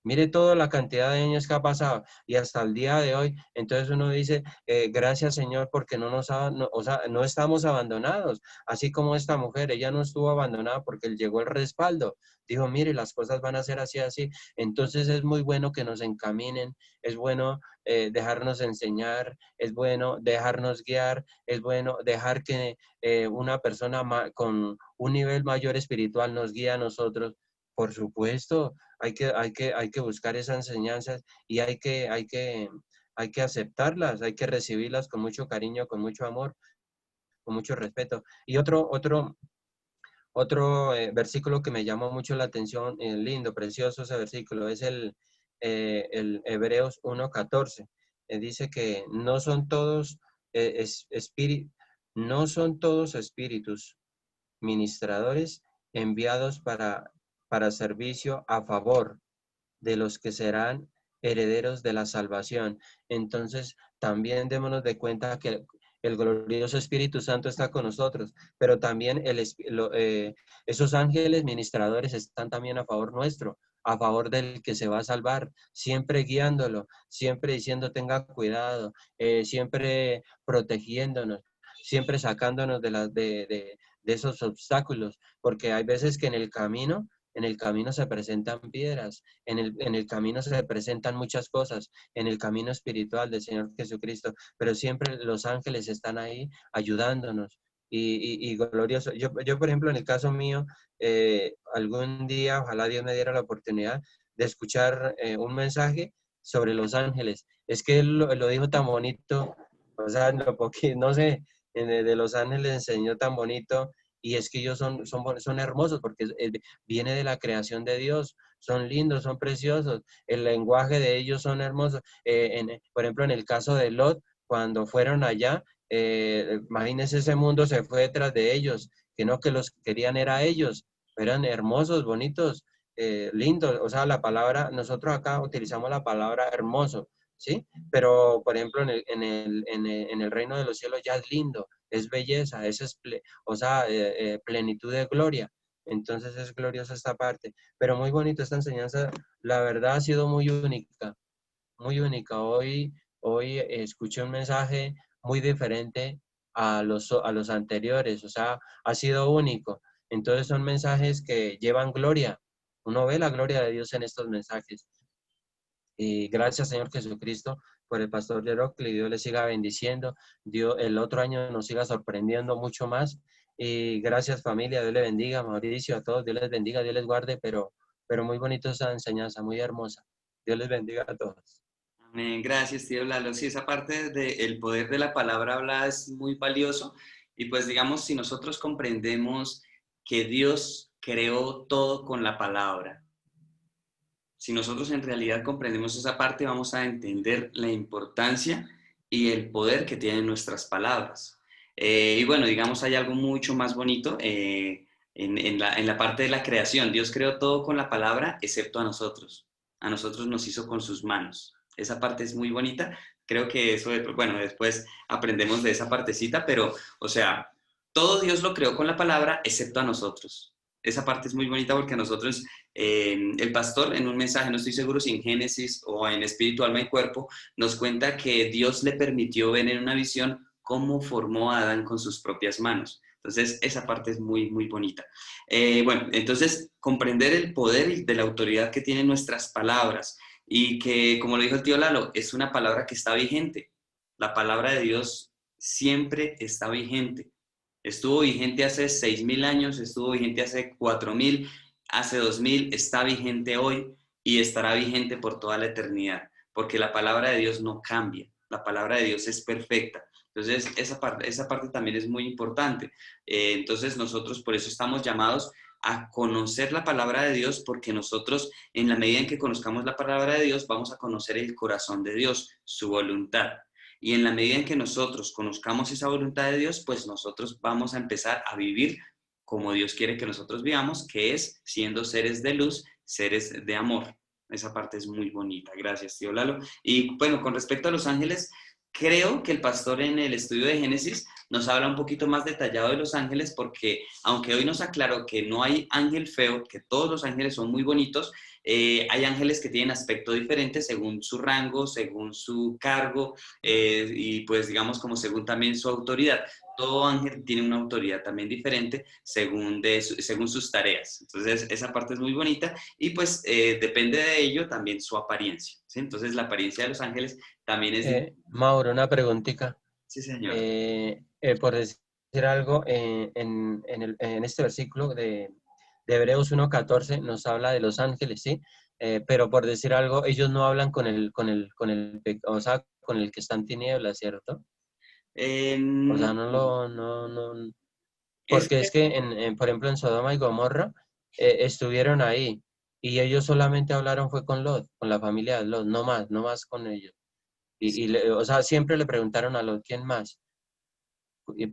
Mire toda la cantidad de años que ha pasado y hasta el día de hoy. Entonces uno dice, gracias Señor porque o sea, no estamos abandonados. Así como esta mujer, ella no estuvo abandonada porque le llegó el respaldo. Dijo, mire, las cosas van a ser así, así. Entonces es muy bueno que nos encaminen, es bueno dejarnos enseñar, es bueno dejarnos guiar, es bueno dejar que una persona con un nivel mayor espiritual nos guíe a nosotros. Por supuesto, hay que buscar esas enseñanzas y hay que aceptarlas, hay que recibirlas con mucho cariño, con mucho amor, con mucho respeto. Y otro versículo que me llamó mucho la atención, lindo, precioso ese versículo, es el Hebreos 1:14. Dice que no son todos espíritus ministradores enviados para servicio a favor de los que serán herederos de la salvación. Entonces, también démonos de cuenta que el glorioso Espíritu Santo está con nosotros, pero también esos ángeles ministradores están también a favor nuestro, a favor del que se va a salvar, siempre guiándolo, siempre diciendo tenga cuidado, siempre protegiéndonos, siempre sacándonos de esos obstáculos, porque hay veces que en el camino se presentan piedras, en el camino se presentan muchas cosas, en el camino espiritual del Señor Jesucristo, pero siempre los ángeles están ahí ayudándonos. Y glorioso. Yo, por ejemplo, en el caso mío, algún día, ojalá Dios me diera la oportunidad de escuchar un mensaje sobre los ángeles. Es que él lo dijo tan bonito, o sea, no sé, de los ángeles enseñó tan bonito, y es que ellos son hermosos porque viene de la creación de Dios, son lindos, son preciosos, el lenguaje de ellos son hermosos. Por ejemplo, en el caso de Lot, cuando fueron allá, imagínense, ese mundo se fue detrás de ellos, que no, que los querían era ellos, eran hermosos, bonitos, lindos, o sea, la palabra, nosotros acá utilizamos la palabra hermoso, ¿sí? Pero, por ejemplo, en el reino de los cielos ya es lindo, es belleza, o sea, plenitud de gloria. Entonces es gloriosa esta parte, pero muy bonito esta enseñanza, la verdad ha sido muy única, muy única. Hoy escuché un mensaje muy diferente a los anteriores, o sea, ha sido único. Entonces son mensajes que llevan gloria. Uno ve la gloria de Dios en estos mensajes. Y gracias, Señor Jesucristo, por el pastor Yerocli. Dios le siga bendiciendo. Dios, el otro año nos siga sorprendiendo mucho más. Y gracias, familia. Dios le bendiga, Mauricio, a todos. Dios les bendiga, Dios les guarde, pero muy bonita esa enseñanza, muy hermosa. Dios les bendiga a todos. Amén. Gracias, tío Lalo. Sí, esa parte del poder de la palabra hablada es muy valioso. Y pues digamos, si nosotros comprendemos que Dios creó todo con la palabra, si nosotros en realidad comprendemos esa parte, vamos a entender la importancia y el poder que tienen nuestras palabras. Y bueno, digamos, hay algo mucho más bonito en la parte de la creación. Dios creó todo con la palabra, excepto a nosotros. A nosotros nos hizo con sus manos. Esa parte es muy bonita. Creo que eso, bueno, después aprendemos de esa partecita, pero, o sea, todo Dios lo creó con la palabra, excepto a nosotros. Esa parte es muy bonita porque a nosotros el pastor en un mensaje, no estoy seguro si en Génesis o en Espíritu, Alma y Cuerpo, nos cuenta que Dios le permitió ver en una visión cómo formó a Adán con sus propias manos. Entonces, esa parte es muy, muy bonita. Bueno, entonces, comprender el poder y de la autoridad que tienen nuestras palabras y que, como lo dijo el tío Lalo, es una palabra que está vigente. La palabra de Dios siempre está vigente. Estuvo vigente hace 6.000 años, estuvo vigente hace 4.000, hace 2.000, está vigente hoy y estará vigente por toda la eternidad, porque la palabra de Dios no cambia, la palabra de Dios es perfecta. Entonces, esa parte también es muy importante. Entonces, nosotros por eso estamos llamados a conocer la palabra de Dios, porque nosotros, en la medida en que conozcamos la palabra de Dios, vamos a conocer el corazón de Dios, su voluntad. Y en la medida en que nosotros conozcamos esa voluntad de Dios, pues nosotros vamos a empezar a vivir como Dios quiere que nosotros vivamos, que es siendo seres de luz, seres de amor. Esa parte es muy bonita. Gracias, tío Lalo. Y bueno, con respecto a los ángeles, creo que el pastor en el estudio de Génesis nos habla un poquito más detallado de los ángeles, porque aunque hoy nos aclaró que no hay ángel feo, que todos los ángeles son muy bonitos, hay ángeles que tienen aspecto diferente según su rango, según su cargo y pues digamos como según también su autoridad. Todo ángel tiene una autoridad también diferente según sus tareas. Entonces esa parte es muy bonita y pues depende de ello también su apariencia, ¿sí? Entonces la apariencia de los ángeles también es diferente. Mauro, una preguntita. Sí, señor. Por decir algo, en este versículo de Hebreos 1:14 nos habla de los ángeles, ¿sí? Pero por decir algo, ellos no hablan o sea, con el que está en tinieblas, ¿cierto? O sea, no, Es porque que es que, por ejemplo, en Sodoma y Gomorra estuvieron ahí y ellos solamente hablaron fue con Lot, con la familia de Lot, no más con ellos. O sea, siempre le preguntaron a Lot, ¿quién más?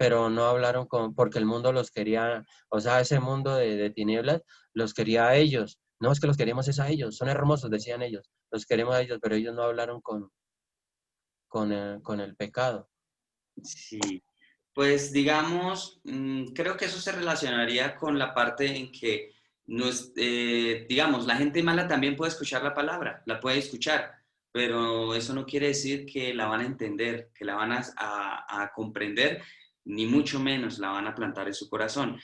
Pero no hablaron porque el mundo los quería, o sea, ese mundo de tinieblas los quería a ellos. No, es que los queremos es a ellos, son hermosos, decían ellos, los queremos a ellos, pero ellos no hablaron con el pecado. Sí, pues digamos, creo que eso se relacionaría con la parte en que, digamos, la gente mala también puede escuchar la palabra, la puede escuchar, pero eso no quiere decir que la van a entender, que la van a comprender, ni mucho menos la van a plantar en su corazón,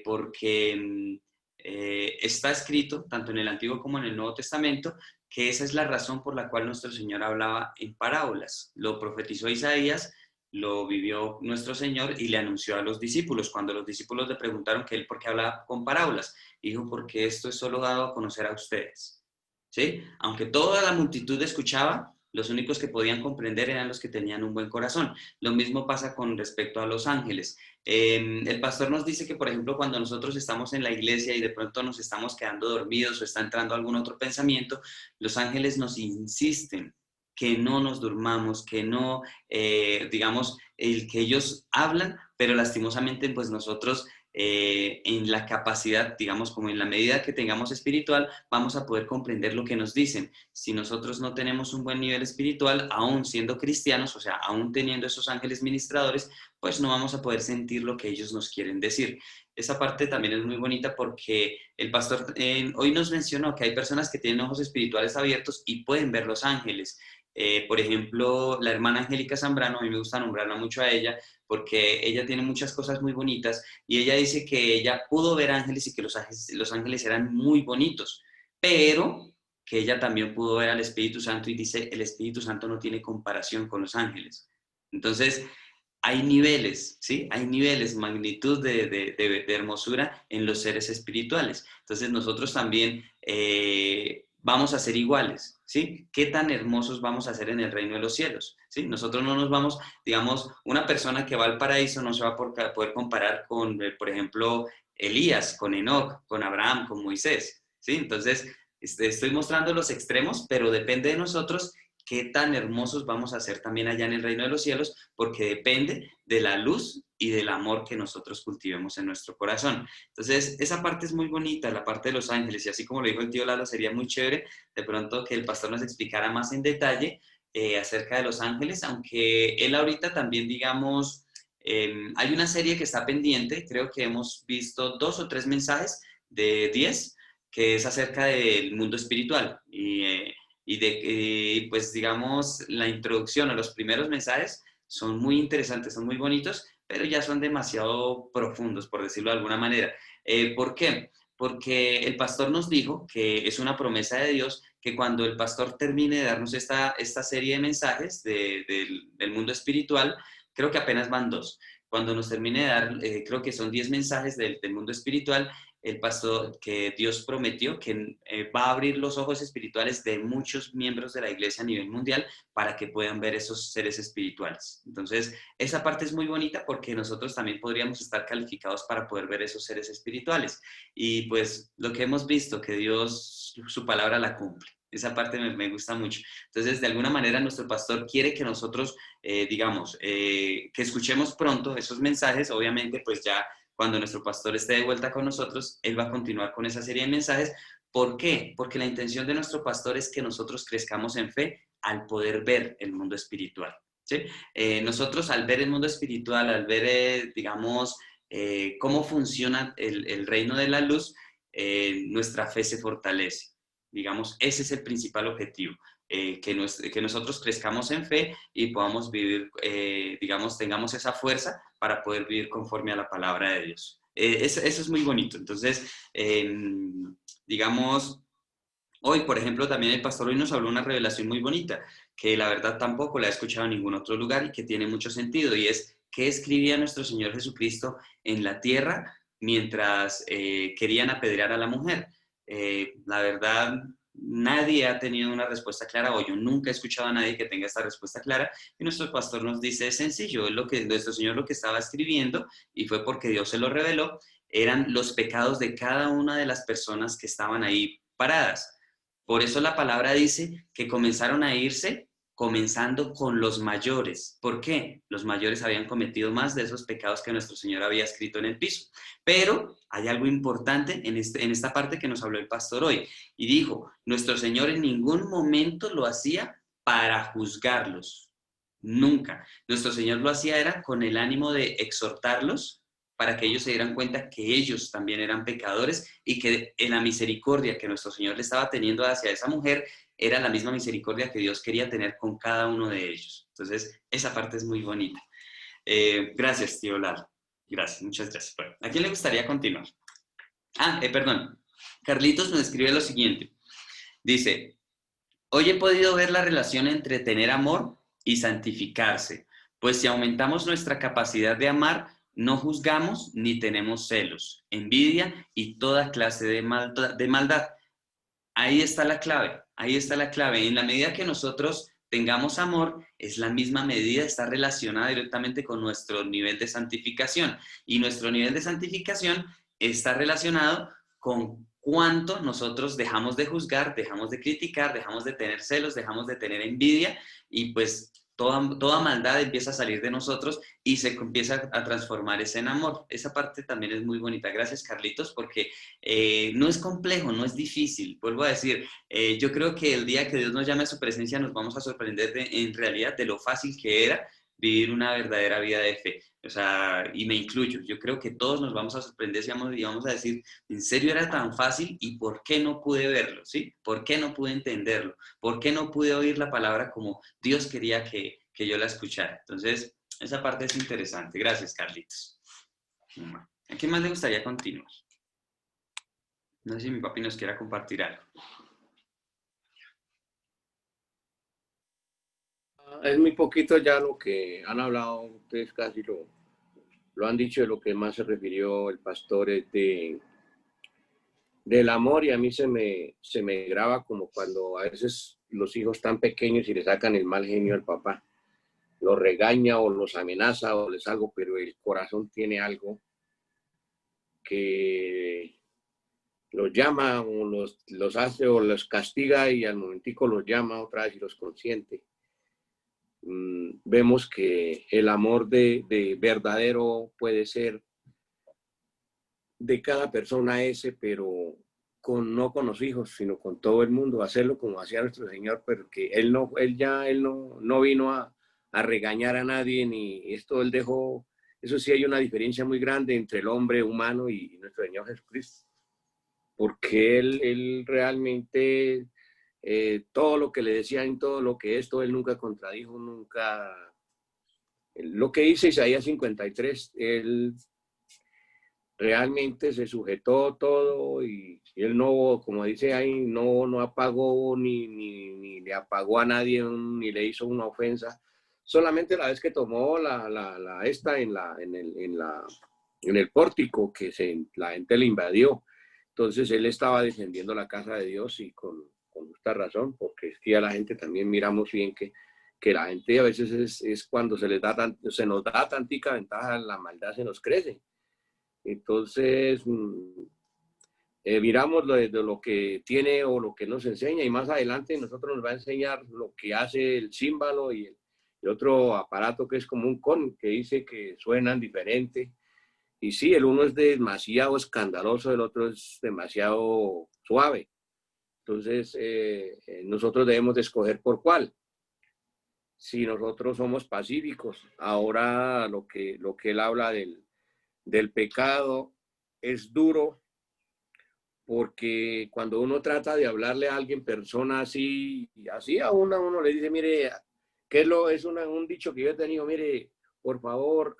porque está escrito, tanto en el Antiguo como en el Nuevo Testamento, que esa es la razón por la cual nuestro Señor hablaba en parábolas. Lo profetizó Isaías, lo vivió nuestro Señor y le anunció a los discípulos. Cuando los discípulos le preguntaron que él por qué hablaba con parábolas, dijo, porque esto es solo dado a conocer a ustedes. ¿Sí? Aunque toda la multitud escuchaba, los únicos que podían comprender eran los que tenían un buen corazón. Lo mismo pasa con respecto a los ángeles. El pastor nos dice que, por ejemplo, cuando nosotros estamos en la iglesia y de pronto nos estamos quedando dormidos o está entrando algún otro pensamiento, los ángeles nos insisten que no nos durmamos, que no, digamos, el que ellos hablan, pero lastimosamente, pues nosotros en la capacidad, digamos, como en la medida que tengamos espiritual, vamos a poder comprender lo que nos dicen. Si nosotros no tenemos un buen nivel espiritual, aún siendo cristianos, o sea, aún teniendo esos ángeles ministradores, pues no vamos a poder sentir lo que ellos nos quieren decir. Esa parte también es muy bonita porque el pastor hoy nos mencionó que hay personas que tienen ojos espirituales abiertos y pueden ver los ángeles. Por ejemplo, la hermana Angélica Zambrano, a mí me gusta nombrarla mucho a ella, porque ella tiene muchas cosas muy bonitas y ella dice que ella pudo ver ángeles y que los ángeles eran muy bonitos, pero que ella también pudo ver al Espíritu Santo y dice, el Espíritu Santo no tiene comparación con los ángeles. Entonces, hay niveles, ¿sí? Hay niveles, magnitud de hermosura en los seres espirituales. Entonces nosotros también vamos a ser iguales, ¿sí? ¿Qué tan hermosos vamos a ser en el reino de los cielos? ¿Sí? Nosotros no nos vamos, digamos, una persona que va al paraíso no se va a poder comparar con, por ejemplo, Elías, con Enoc, con Abraham, con Moisés, ¿sí? Entonces, estoy mostrando los extremos, pero depende de nosotros qué tan hermosos vamos a ser también allá en el reino de los cielos, porque depende de la luz y del amor que nosotros cultivemos en nuestro corazón. Entonces, esa parte es muy bonita, la parte de los ángeles, y así como lo dijo el tío Lalo, sería muy chévere de pronto que el pastor nos explicara más en detalle acerca de los ángeles, aunque él ahorita también, digamos, hay una serie que está pendiente, creo que hemos visto 2 o 3 mensajes de 10, que es acerca del mundo espiritual, pues digamos, la introducción a los primeros mensajes son muy interesantes, son muy bonitos, pero ya son demasiado profundos, por decirlo de alguna manera. ¿Por qué? Porque el pastor nos dijo que es una promesa de Dios que cuando el pastor termine de darnos esta serie de mensajes del mundo espiritual, creo que apenas van 2. Cuando nos termine de dar, creo que son 10 mensajes del mundo espiritual, el pastor, que Dios prometió que va a abrir los ojos espirituales de muchos miembros de la iglesia a nivel mundial para que puedan ver esos seres espirituales. Entonces, esa parte es muy bonita porque nosotros también podríamos estar calificados para poder ver esos seres espirituales. Y pues lo que hemos visto, que Dios su palabra la cumple. Esa parte me gusta mucho. Entonces, de alguna manera, nuestro pastor quiere que nosotros, digamos, que escuchemos pronto esos mensajes. Obviamente, pues ya cuando nuestro pastor esté de vuelta con nosotros, él va a continuar con esa serie de mensajes. ¿Por qué? Porque la intención de nuestro pastor es que nosotros crezcamos en fe al poder ver el mundo espiritual. ¿Sí? Nosotros al ver el mundo espiritual, al ver, digamos, cómo funciona el reino de la luz, nuestra fe se fortalece. Digamos, ese es el principal objetivo. Que nosotros crezcamos en fe y podamos vivir, digamos, tengamos esa fuerza para poder vivir conforme a la palabra de Dios. Eso es muy bonito. Entonces, digamos, hoy, por ejemplo, también el pastor hoy nos habló una revelación muy bonita, que la verdad tampoco la he escuchado en ningún otro lugar y que tiene mucho sentido, y es qué escribía nuestro Señor Jesucristo en la tierra mientras querían apedrear a la mujer. La verdad, nadie ha tenido una respuesta clara, o yo nunca he escuchado a nadie que tenga esta respuesta clara, y nuestro pastor nos dice, es sencillo, es lo que nuestro Señor lo que estaba escribiendo, y fue porque Dios se lo reveló, eran los pecados de cada una de las personas que estaban ahí paradas. Por eso la palabra dice que comenzaron a irse comenzando con los mayores. ¿Por qué? Los mayores habían cometido más de esos pecados que nuestro Señor había escrito en el piso. Pero hay algo importante en esta parte que nos habló el pastor hoy. Y dijo, nuestro Señor en ningún momento lo hacía para juzgarlos. Nunca. Nuestro Señor lo hacía era con el ánimo de exhortarlos para que ellos se dieran cuenta que ellos también eran pecadores y que la misericordia que nuestro Señor le estaba teniendo hacia esa mujer era la misma misericordia que Dios quería tener con cada uno de ellos. Entonces, esa parte es muy bonita. Gracias, tío Lalo. Gracias, muchas gracias. Bueno, ¿a quién le gustaría continuar? Perdón. Carlitos nos escribe lo siguiente. Dice, hoy he podido ver la relación entre tener amor y santificarse, pues si aumentamos nuestra capacidad de amar, no juzgamos ni tenemos celos, envidia y toda clase de maldad. Ahí está la clave, ahí está la clave. En la medida que nosotros tengamos amor, es la misma medida, está relacionada directamente con nuestro nivel de santificación. Y nuestro nivel de santificación está relacionado con cuánto nosotros dejamos de juzgar, dejamos de criticar, dejamos de tener celos, dejamos de tener envidia y pues toda maldad empieza a salir de nosotros y se empieza a transformar ese en amor. Esa parte también es muy bonita. Gracias, Carlitos, porque no es complejo, no es difícil. Vuelvo a decir, yo creo que el día que Dios nos llame a su presencia nos vamos a sorprender en realidad de lo fácil que era vivir una verdadera vida de fe. O sea, y me incluyo, yo creo que todos nos vamos a sorprender y vamos a decir, ¿en serio era tan fácil? ¿Y por qué no pude verlo? ¿Sí? ¿Por qué no pude entenderlo? ¿Por qué no pude oír la palabra como Dios quería que yo la escuchara? Entonces, esa parte es interesante. Gracias, Carlitos. ¿A quién más le gustaría continuar? No sé si mi papi nos quiera compartir algo. Es muy poquito ya lo que han hablado, ustedes casi lo han dicho, de lo que más se refirió el pastor es del amor, y a mí se me graba como cuando a veces los hijos están pequeños y le sacan el mal genio al papá, los regaña o los amenaza o les algo, pero el corazón tiene algo que los llama o los hace o los castiga y al momentico los llama otra vez y los consiente. Vemos que el amor de verdadero puede ser de cada persona ese, pero no con los hijos, sino con todo el mundo, hacerlo como hacía nuestro Señor, pero que Él no vino a regañar a nadie, ni esto Él dejó. Eso sí, hay una diferencia muy grande entre el hombre humano y nuestro Señor Jesucristo, porque Él realmente todo lo que le decían, todo lo que Él nunca contradijo, nunca. Lo que dice Isaías 53, Él realmente se sujetó todo y Él no, como dice ahí, no apagó ni le apagó a nadie, ni le hizo una ofensa. Solamente la vez que tomó en el pórtico, que la gente le invadió. Entonces Él estaba defendiendo la casa de Dios y con justa razón, porque es que a la gente también miramos bien que la gente a veces es cuando se nos da tantica ventaja, la maldad se nos crece. Entonces, miramos de lo que tiene o lo que nos enseña, y más adelante nosotros nos va a enseñar lo que hace el címbalo y el otro aparato que es como un con, que dice que suenan diferente. Y sí, el uno es demasiado escandaloso, el otro es demasiado suave. Entonces, nosotros debemos de escoger por cuál. Si nosotros somos pacíficos, ahora lo que él habla del pecado es duro, porque cuando uno trata de hablarle a alguien, persona así a uno le dice, mire, es un dicho que yo he tenido, mire, por favor,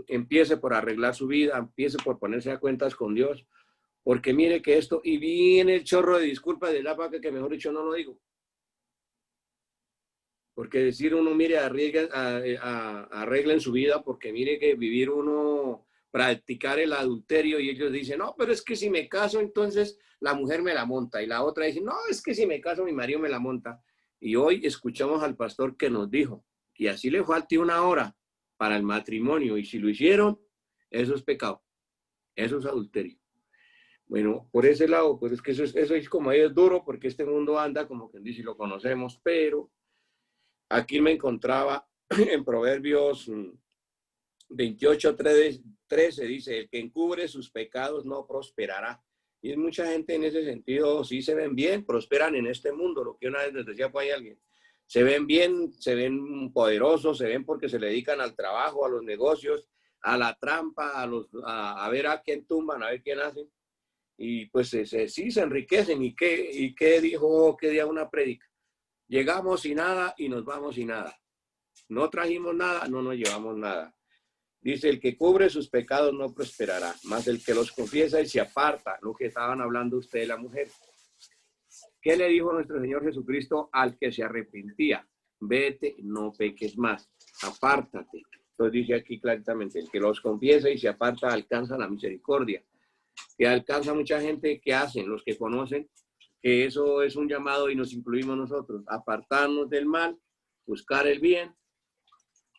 empiece por arreglar su vida, empiece por ponerse a cuentas con Dios, porque mire que esto, y viene el chorro de disculpas de la vaca que mejor dicho no lo digo. Porque decir uno, mire, arreglen su vida, porque mire que vivir uno, practicar el adulterio, y ellos dicen, no, pero es que si me caso, entonces la mujer me la monta, y la otra dice, no, es que si me caso, mi marido me la monta. Y hoy escuchamos al pastor que nos dijo, que así le falte una hora para el matrimonio, y si lo hicieron, eso es pecado, eso es adulterio. Bueno, por ese lado, pues es que eso es como ahí es duro, porque este mundo anda como quien dice, lo conocemos, pero aquí me encontraba en Proverbios 28:13, dice, el que encubre sus pecados no prosperará. Y mucha gente en ese sentido sí se ven bien, prosperan en este mundo, lo que una vez les decía por ahí alguien. se ven bien, se ven poderosos, se ven porque se dedican al trabajo, a los negocios, a la trampa, a ver a quién tumban, a ver quién hacen. Y pues sí, se enriquecen. ¿Y qué dijo, qué día una prédica? Llegamos sin nada y nos vamos sin nada. No trajimos nada, no nos llevamos nada. Dice, el que cubre sus pecados no prosperará, mas el que los confiesa y se aparta, lo que estaban hablando usted de la mujer. ¿Qué le dijo nuestro Señor Jesucristo al que se arrepentía? Vete, no peques más, apártate. Entonces dice aquí claramente, el que los confiesa y se aparta alcanza la misericordia. Que alcanza mucha gente que hacen, los que conocen, que eso es un llamado y nos incluimos nosotros, apartarnos del mal, buscar el bien.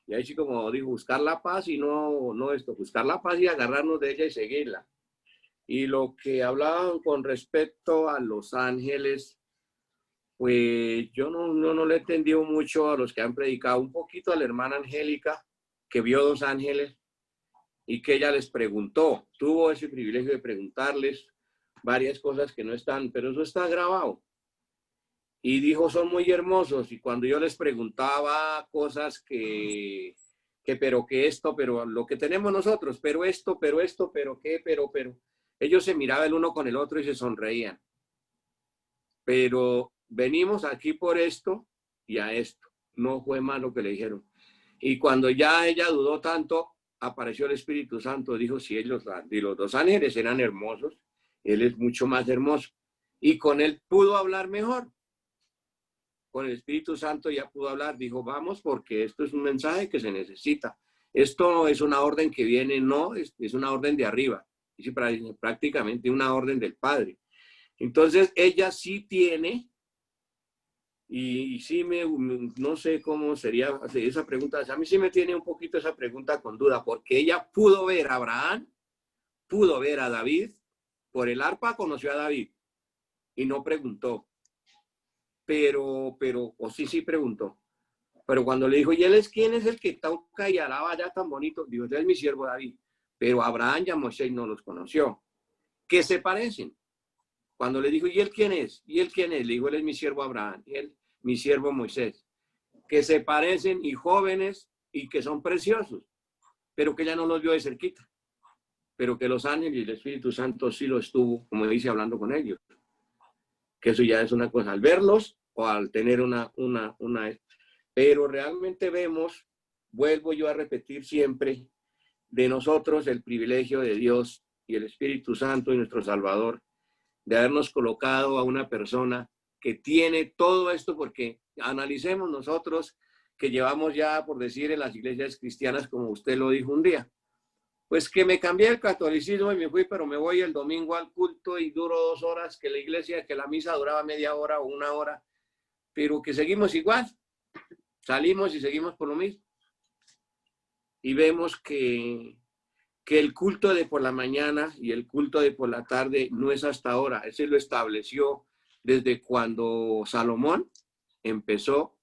Y ahí sí, como digo, buscar la paz y no esto, buscar la paz y agarrarnos de ella y seguirla. Y lo que hablaban con respecto a los ángeles, pues yo no le he entendido mucho a los que han predicado, un poquito a la hermana Angélica, que vio 2 ángeles y que ella les preguntó, tuvo ese privilegio de preguntarles varias cosas que no están, pero eso está grabado. Y dijo, son muy hermosos. Y cuando yo les preguntaba cosas pero lo que tenemos nosotros, pero ellos se miraban el uno con el otro y se sonreían. Pero venimos aquí por esto y a esto. No fue más lo que le dijeron. Y cuando ya ella dudó tanto, apareció el Espíritu Santo. Dijo, si los 2 ángeles eran hermosos, él es mucho más hermoso. Y con él pudo hablar mejor. Con el Espíritu Santo ya pudo hablar, dijo, vamos, porque esto es un mensaje que se necesita. Esto es una orden que viene, no, es una orden de arriba. Es prácticamente una orden del Padre. Entonces, ella sí tiene, y sí no sé cómo sería esa pregunta, a mí sí me tiene un poquito esa pregunta con duda, porque ella pudo ver a Abraham, pudo ver a David, por el arpa conoció a David, y no preguntó. O sí preguntó. Pero cuando le dijo, ¿y él es quién es el que toca y alaba allá tan bonito? Dijo, él es mi siervo David. Pero Abraham y a Moisés no los conoció. ¿Qué se parecen? Cuando le dijo, ¿y él quién es? ¿Y él quién es? Le dijo, él es mi siervo Abraham. Y él, mi siervo Moisés. Que se parecen y jóvenes y que son preciosos. Pero que ella no los vio de cerquita. Pero que los ángeles y el Espíritu Santo sí lo estuvo, como dice, hablando con ellos. Que eso ya es una cosa, al verlos o al tener una. Pero realmente vemos, vuelvo yo a repetir siempre, de nosotros el privilegio de Dios y el Espíritu Santo y nuestro Salvador, de habernos colocado a una persona que tiene todo esto, porque analicemos nosotros que llevamos ya, por decir, en las iglesias cristianas, como usted lo dijo un día, pues que me cambié el catolicismo y me fui, pero me voy el domingo al culto y duro 2 horas, que la iglesia, que la misa duraba media hora o 1 hora, pero que seguimos igual, salimos y seguimos por lo mismo. Y vemos que el culto de por la mañana y el culto de por la tarde no es hasta ahora, ese lo estableció desde cuando Salomón empezó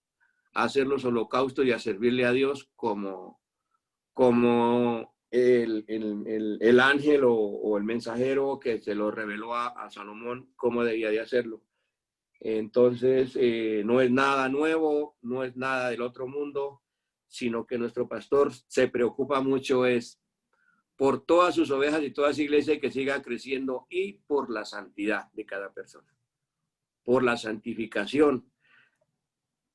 a hacer los holocaustos y a servirle a Dios como el ángel o el mensajero que se lo reveló a Salomón cómo debía de hacerlo. Entonces, no es nada nuevo, no es nada del otro mundo, sino que nuestro pastor se preocupa mucho es por todas sus ovejas y toda su iglesia que siga creciendo y por la santidad de cada persona, por la santificación.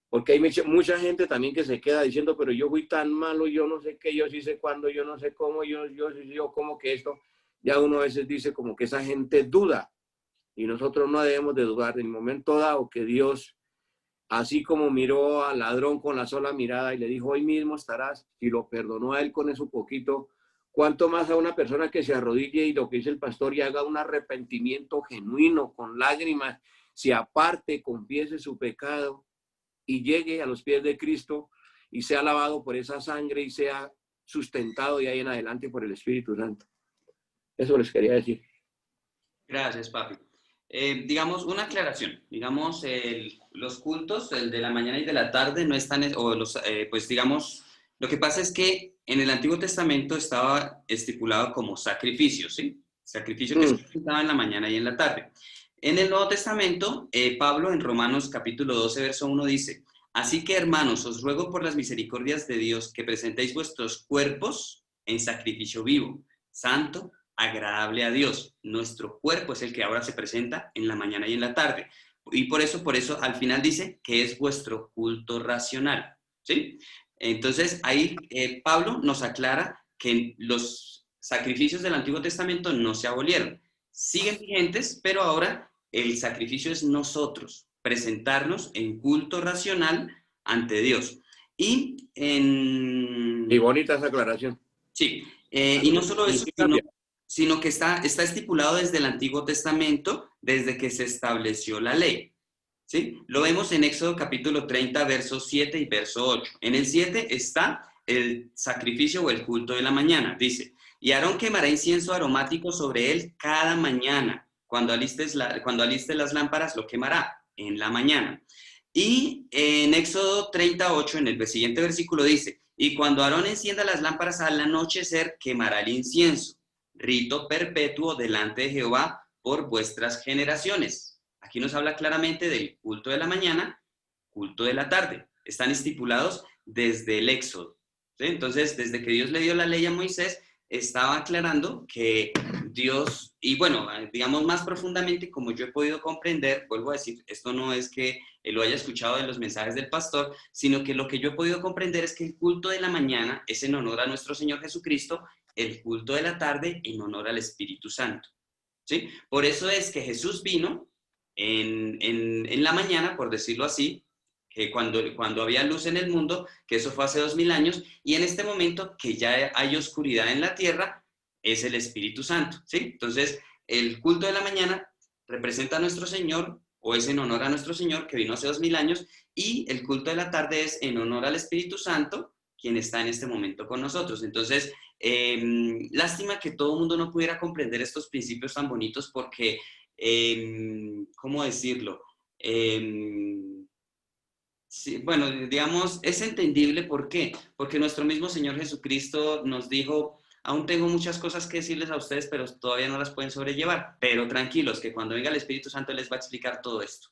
Porque hay mucha gente también que se queda diciendo, pero yo fui tan malo, yo no sé qué, yo sí sé cuándo, yo no sé cómo, yo como que esto, ya uno a veces dice como que esa gente duda, y nosotros no debemos de dudar en el momento dado que Dios, así como miró al ladrón con la sola mirada y le dijo, hoy mismo estarás, y lo perdonó a él con eso poquito, cuánto más a una persona que se arrodille y lo que dice el pastor y haga un arrepentimiento genuino, con lágrimas, se aparte, confiese su pecado, y llegue a los pies de Cristo y sea lavado por esa sangre y sea sustentado de ahí en adelante por el Espíritu Santo. Eso les quería decir. Gracias, papi. Digamos, una aclaración. Digamos, los cultos, el de la mañana y de la tarde, no están, pues digamos, lo que pasa es que en el Antiguo Testamento estaba estipulado como sacrificio, ¿sí? Sacrificio que se presentaba en la mañana y en la tarde. En el Nuevo Testamento, Pablo en Romanos capítulo 12, verso 1 dice, Así que, hermanos, os ruego por las misericordias de Dios que presentéis vuestros cuerpos en sacrificio vivo, santo, agradable a Dios. Nuestro cuerpo es el que ahora se presenta en la mañana y en la tarde. Y por eso, al final dice que es vuestro culto racional, ¿sí? Entonces, ahí Pablo nos aclara que los sacrificios del Antiguo Testamento no se abolieron. Siguen vigentes, pero ahora el sacrificio es nosotros, presentarnos en culto racional ante Dios. Y bonita esa aclaración. Sí, y no solo eso, sino que está estipulado desde el Antiguo Testamento, desde que se estableció la ley. ¿Sí? Lo vemos en Éxodo capítulo 30, versos 7 y verso 8. En el 7 está el sacrificio o el culto de la mañana. Dice, y Aarón quemará incienso aromático sobre él cada mañana. Cuando aliste las lámparas, lo quemará en la mañana. Y en Éxodo 38, en el siguiente versículo dice, y cuando Aarón encienda las lámparas al anochecer, quemará el incienso, rito perpetuo delante de Jehová por vuestras generaciones. Aquí nos habla claramente del culto de la mañana, culto de la tarde. Están estipulados desde el Éxodo, ¿sí? Entonces, desde que Dios le dio la ley a Moisés, estaba aclarando que Dios, y bueno, digamos más profundamente, como yo he podido comprender, vuelvo a decir, esto no es que lo haya escuchado de los mensajes del pastor, sino que lo que yo he podido comprender es que el culto de la mañana es en honor a nuestro Señor Jesucristo, el culto de la tarde en honor al Espíritu Santo, ¿sí? Por eso es que Jesús vino en la mañana, por decirlo así, que cuando había luz en el mundo, que eso fue hace 2000 años, y en este momento que ya hay oscuridad en la tierra, es el Espíritu Santo, ¿sí? Entonces, el culto de la mañana representa a nuestro Señor, o es en honor a nuestro Señor, que vino hace 2000 años, y el culto de la tarde es en honor al Espíritu Santo, quien está en este momento con nosotros. Entonces, lástima que todo el mundo no pudiera comprender estos principios tan bonitos porque, ¿cómo decirlo? Sí, bueno, digamos, es entendible. ¿Por qué? Porque nuestro mismo Señor Jesucristo nos dijo, aún tengo muchas cosas que decirles a ustedes, pero todavía no las pueden sobrellevar. Pero tranquilos, que cuando venga el Espíritu Santo les va a explicar todo esto.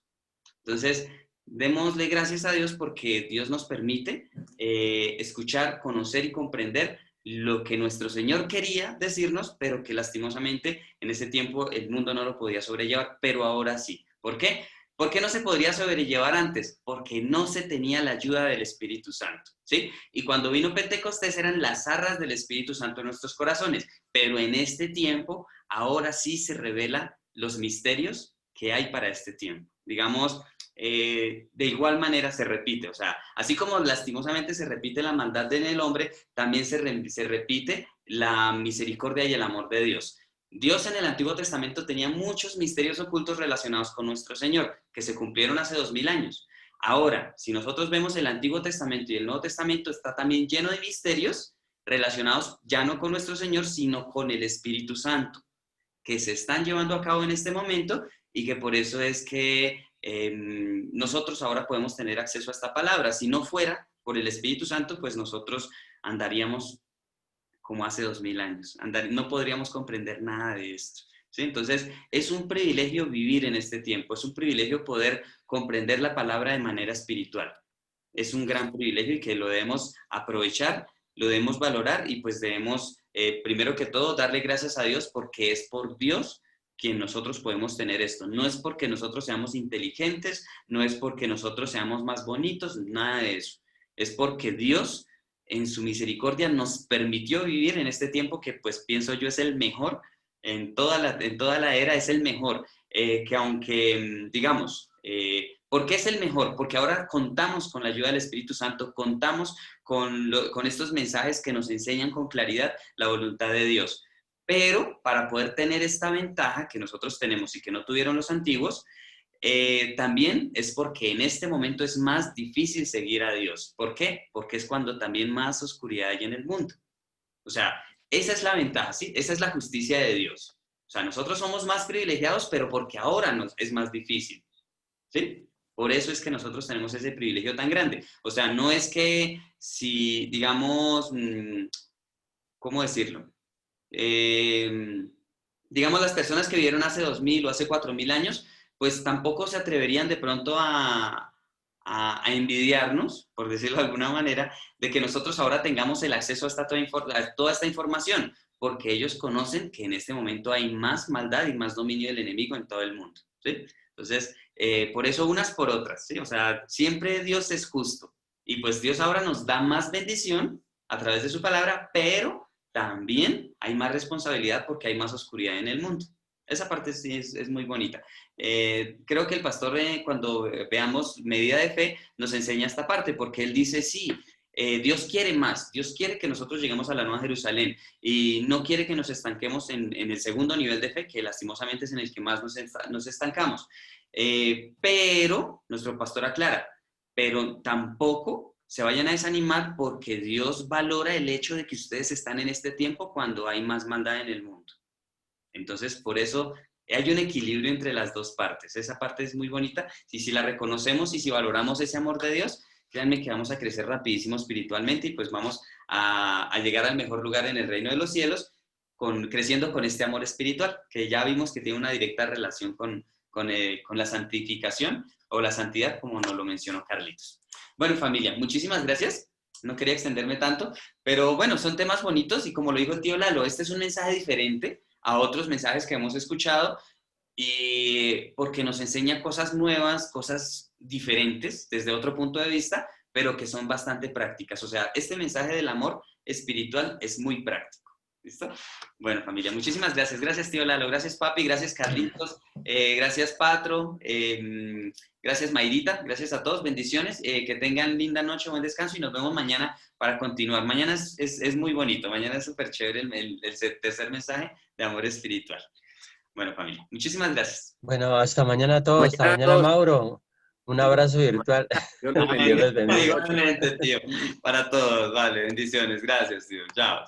Entonces, démosle gracias a Dios porque Dios nos permite escuchar, conocer y comprender lo que nuestro Señor quería decirnos, pero que lastimosamente en ese tiempo el mundo no lo podía sobrellevar, pero ahora sí. ¿Por qué? ¿Por qué no se podría sobrellevar antes? Porque no se tenía la ayuda del Espíritu Santo, ¿sí? Y cuando vino Pentecostés eran las arras del Espíritu Santo en nuestros corazones, pero en este tiempo ahora sí se revelan los misterios que hay para este tiempo. Digamos, de igual manera se repite, o sea, así como lastimosamente se repite la maldad en el hombre, también se repite la misericordia y el amor de Dios. Dios en el Antiguo Testamento tenía muchos misterios ocultos relacionados con nuestro Señor, que se cumplieron hace 2000 años. Ahora, si nosotros vemos el Antiguo Testamento y el Nuevo Testamento, está también lleno de misterios relacionados ya no con nuestro Señor, sino con el Espíritu Santo, que se están llevando a cabo en este momento y que por eso es que nosotros ahora podemos tener acceso a esta palabra. Si no fuera por el Espíritu Santo, pues nosotros andaríamos como hace 2000 años. No podríamos comprender nada de esto, ¿sí? Entonces, es un privilegio vivir en este tiempo, es un privilegio poder comprender la palabra de manera espiritual. Es un gran privilegio y que lo debemos aprovechar, lo debemos valorar y pues debemos, primero que todo, darle gracias a Dios porque es por Dios quien nosotros podemos tener esto. No es porque nosotros seamos inteligentes, no es porque nosotros seamos más bonitos, nada de eso. Es porque Dios en su misericordia nos permitió vivir en este tiempo que pues pienso yo es el mejor, en toda la era es el mejor, que aunque digamos, ¿por qué es el mejor? Porque ahora contamos con la ayuda del Espíritu Santo, contamos con estos mensajes que nos enseñan con claridad la voluntad de Dios. Pero para poder tener esta ventaja que nosotros tenemos y que no tuvieron los antiguos, también es porque en este momento es más difícil seguir a Dios. ¿Por qué? Porque es cuando también más oscuridad hay en el mundo. O sea, esa es la ventaja, ¿sí? Esa es la justicia de Dios. O sea, nosotros somos más privilegiados, pero porque ahora nos es más difícil, ¿sí? Por eso es que nosotros tenemos ese privilegio tan grande. O sea, no es que si, digamos, ¿cómo decirlo? Digamos, las personas que vivieron hace 2000 o hace 4000 años, pues tampoco se atreverían de pronto a a envidiarnos, por decirlo de alguna manera, de que nosotros ahora tengamos el acceso a toda esta información, porque ellos conocen que en este momento hay más maldad y más dominio del enemigo en todo el mundo, ¿sí? Entonces, por eso unas por otras, ¿sí? O sea, siempre Dios es justo. Y pues Dios ahora nos da más bendición a través de su palabra, pero también hay más responsabilidad porque hay más oscuridad en el mundo. Esa parte sí es muy bonita. Creo que el pastor, cuando veamos medida de fe, nos enseña esta parte, porque él dice, sí, Dios quiere más, Dios quiere que nosotros lleguemos a la Nueva Jerusalén y no quiere que nos estanquemos en el segundo nivel de fe, que lastimosamente es en el que más nos estancamos. Pero, nuestro pastor aclara, pero tampoco se vayan a desanimar porque Dios valora el hecho de que ustedes están en este tiempo cuando hay más maldad en el mundo. Entonces, por eso hay un equilibrio entre las dos partes. Esa parte es muy bonita. Y si la reconocemos y si valoramos ese amor de Dios, créanme que vamos a crecer rapidísimo espiritualmente y pues vamos a llegar al mejor lugar en el reino de los cielos, creciendo con este amor espiritual, que ya vimos que tiene una directa relación con la santificación o la santidad, como nos lo mencionó Carlitos. Bueno, familia, muchísimas gracias. No quería extenderme tanto, pero bueno, son temas bonitos y como lo dijo el tío Lalo, este es un mensaje diferente a otros mensajes que hemos escuchado y porque nos enseña cosas nuevas, cosas diferentes desde otro punto de vista, pero que son bastante prácticas. O sea, este mensaje del amor espiritual es muy práctico. ¿Listo? Bueno, familia, muchísimas gracias. Gracias, tío Lalo. Gracias, papi. Gracias, Carlitos. Gracias, Patro. Gracias, Mayrita. Gracias a todos. Bendiciones. Que tengan linda noche, buen descanso y nos vemos mañana para continuar. Mañana es muy bonito. Mañana es súper chévere el tercer mensaje de amor espiritual. Bueno, familia, muchísimas gracias. Bueno, hasta mañana a todos. Hasta Mañana a mañana, todos. Mauro. Un abrazo virtual. Dios los Dios bendiga. les bendiga. Igualmente, tío. Para todos. Vale, bendiciones. Gracias, tío. Chao.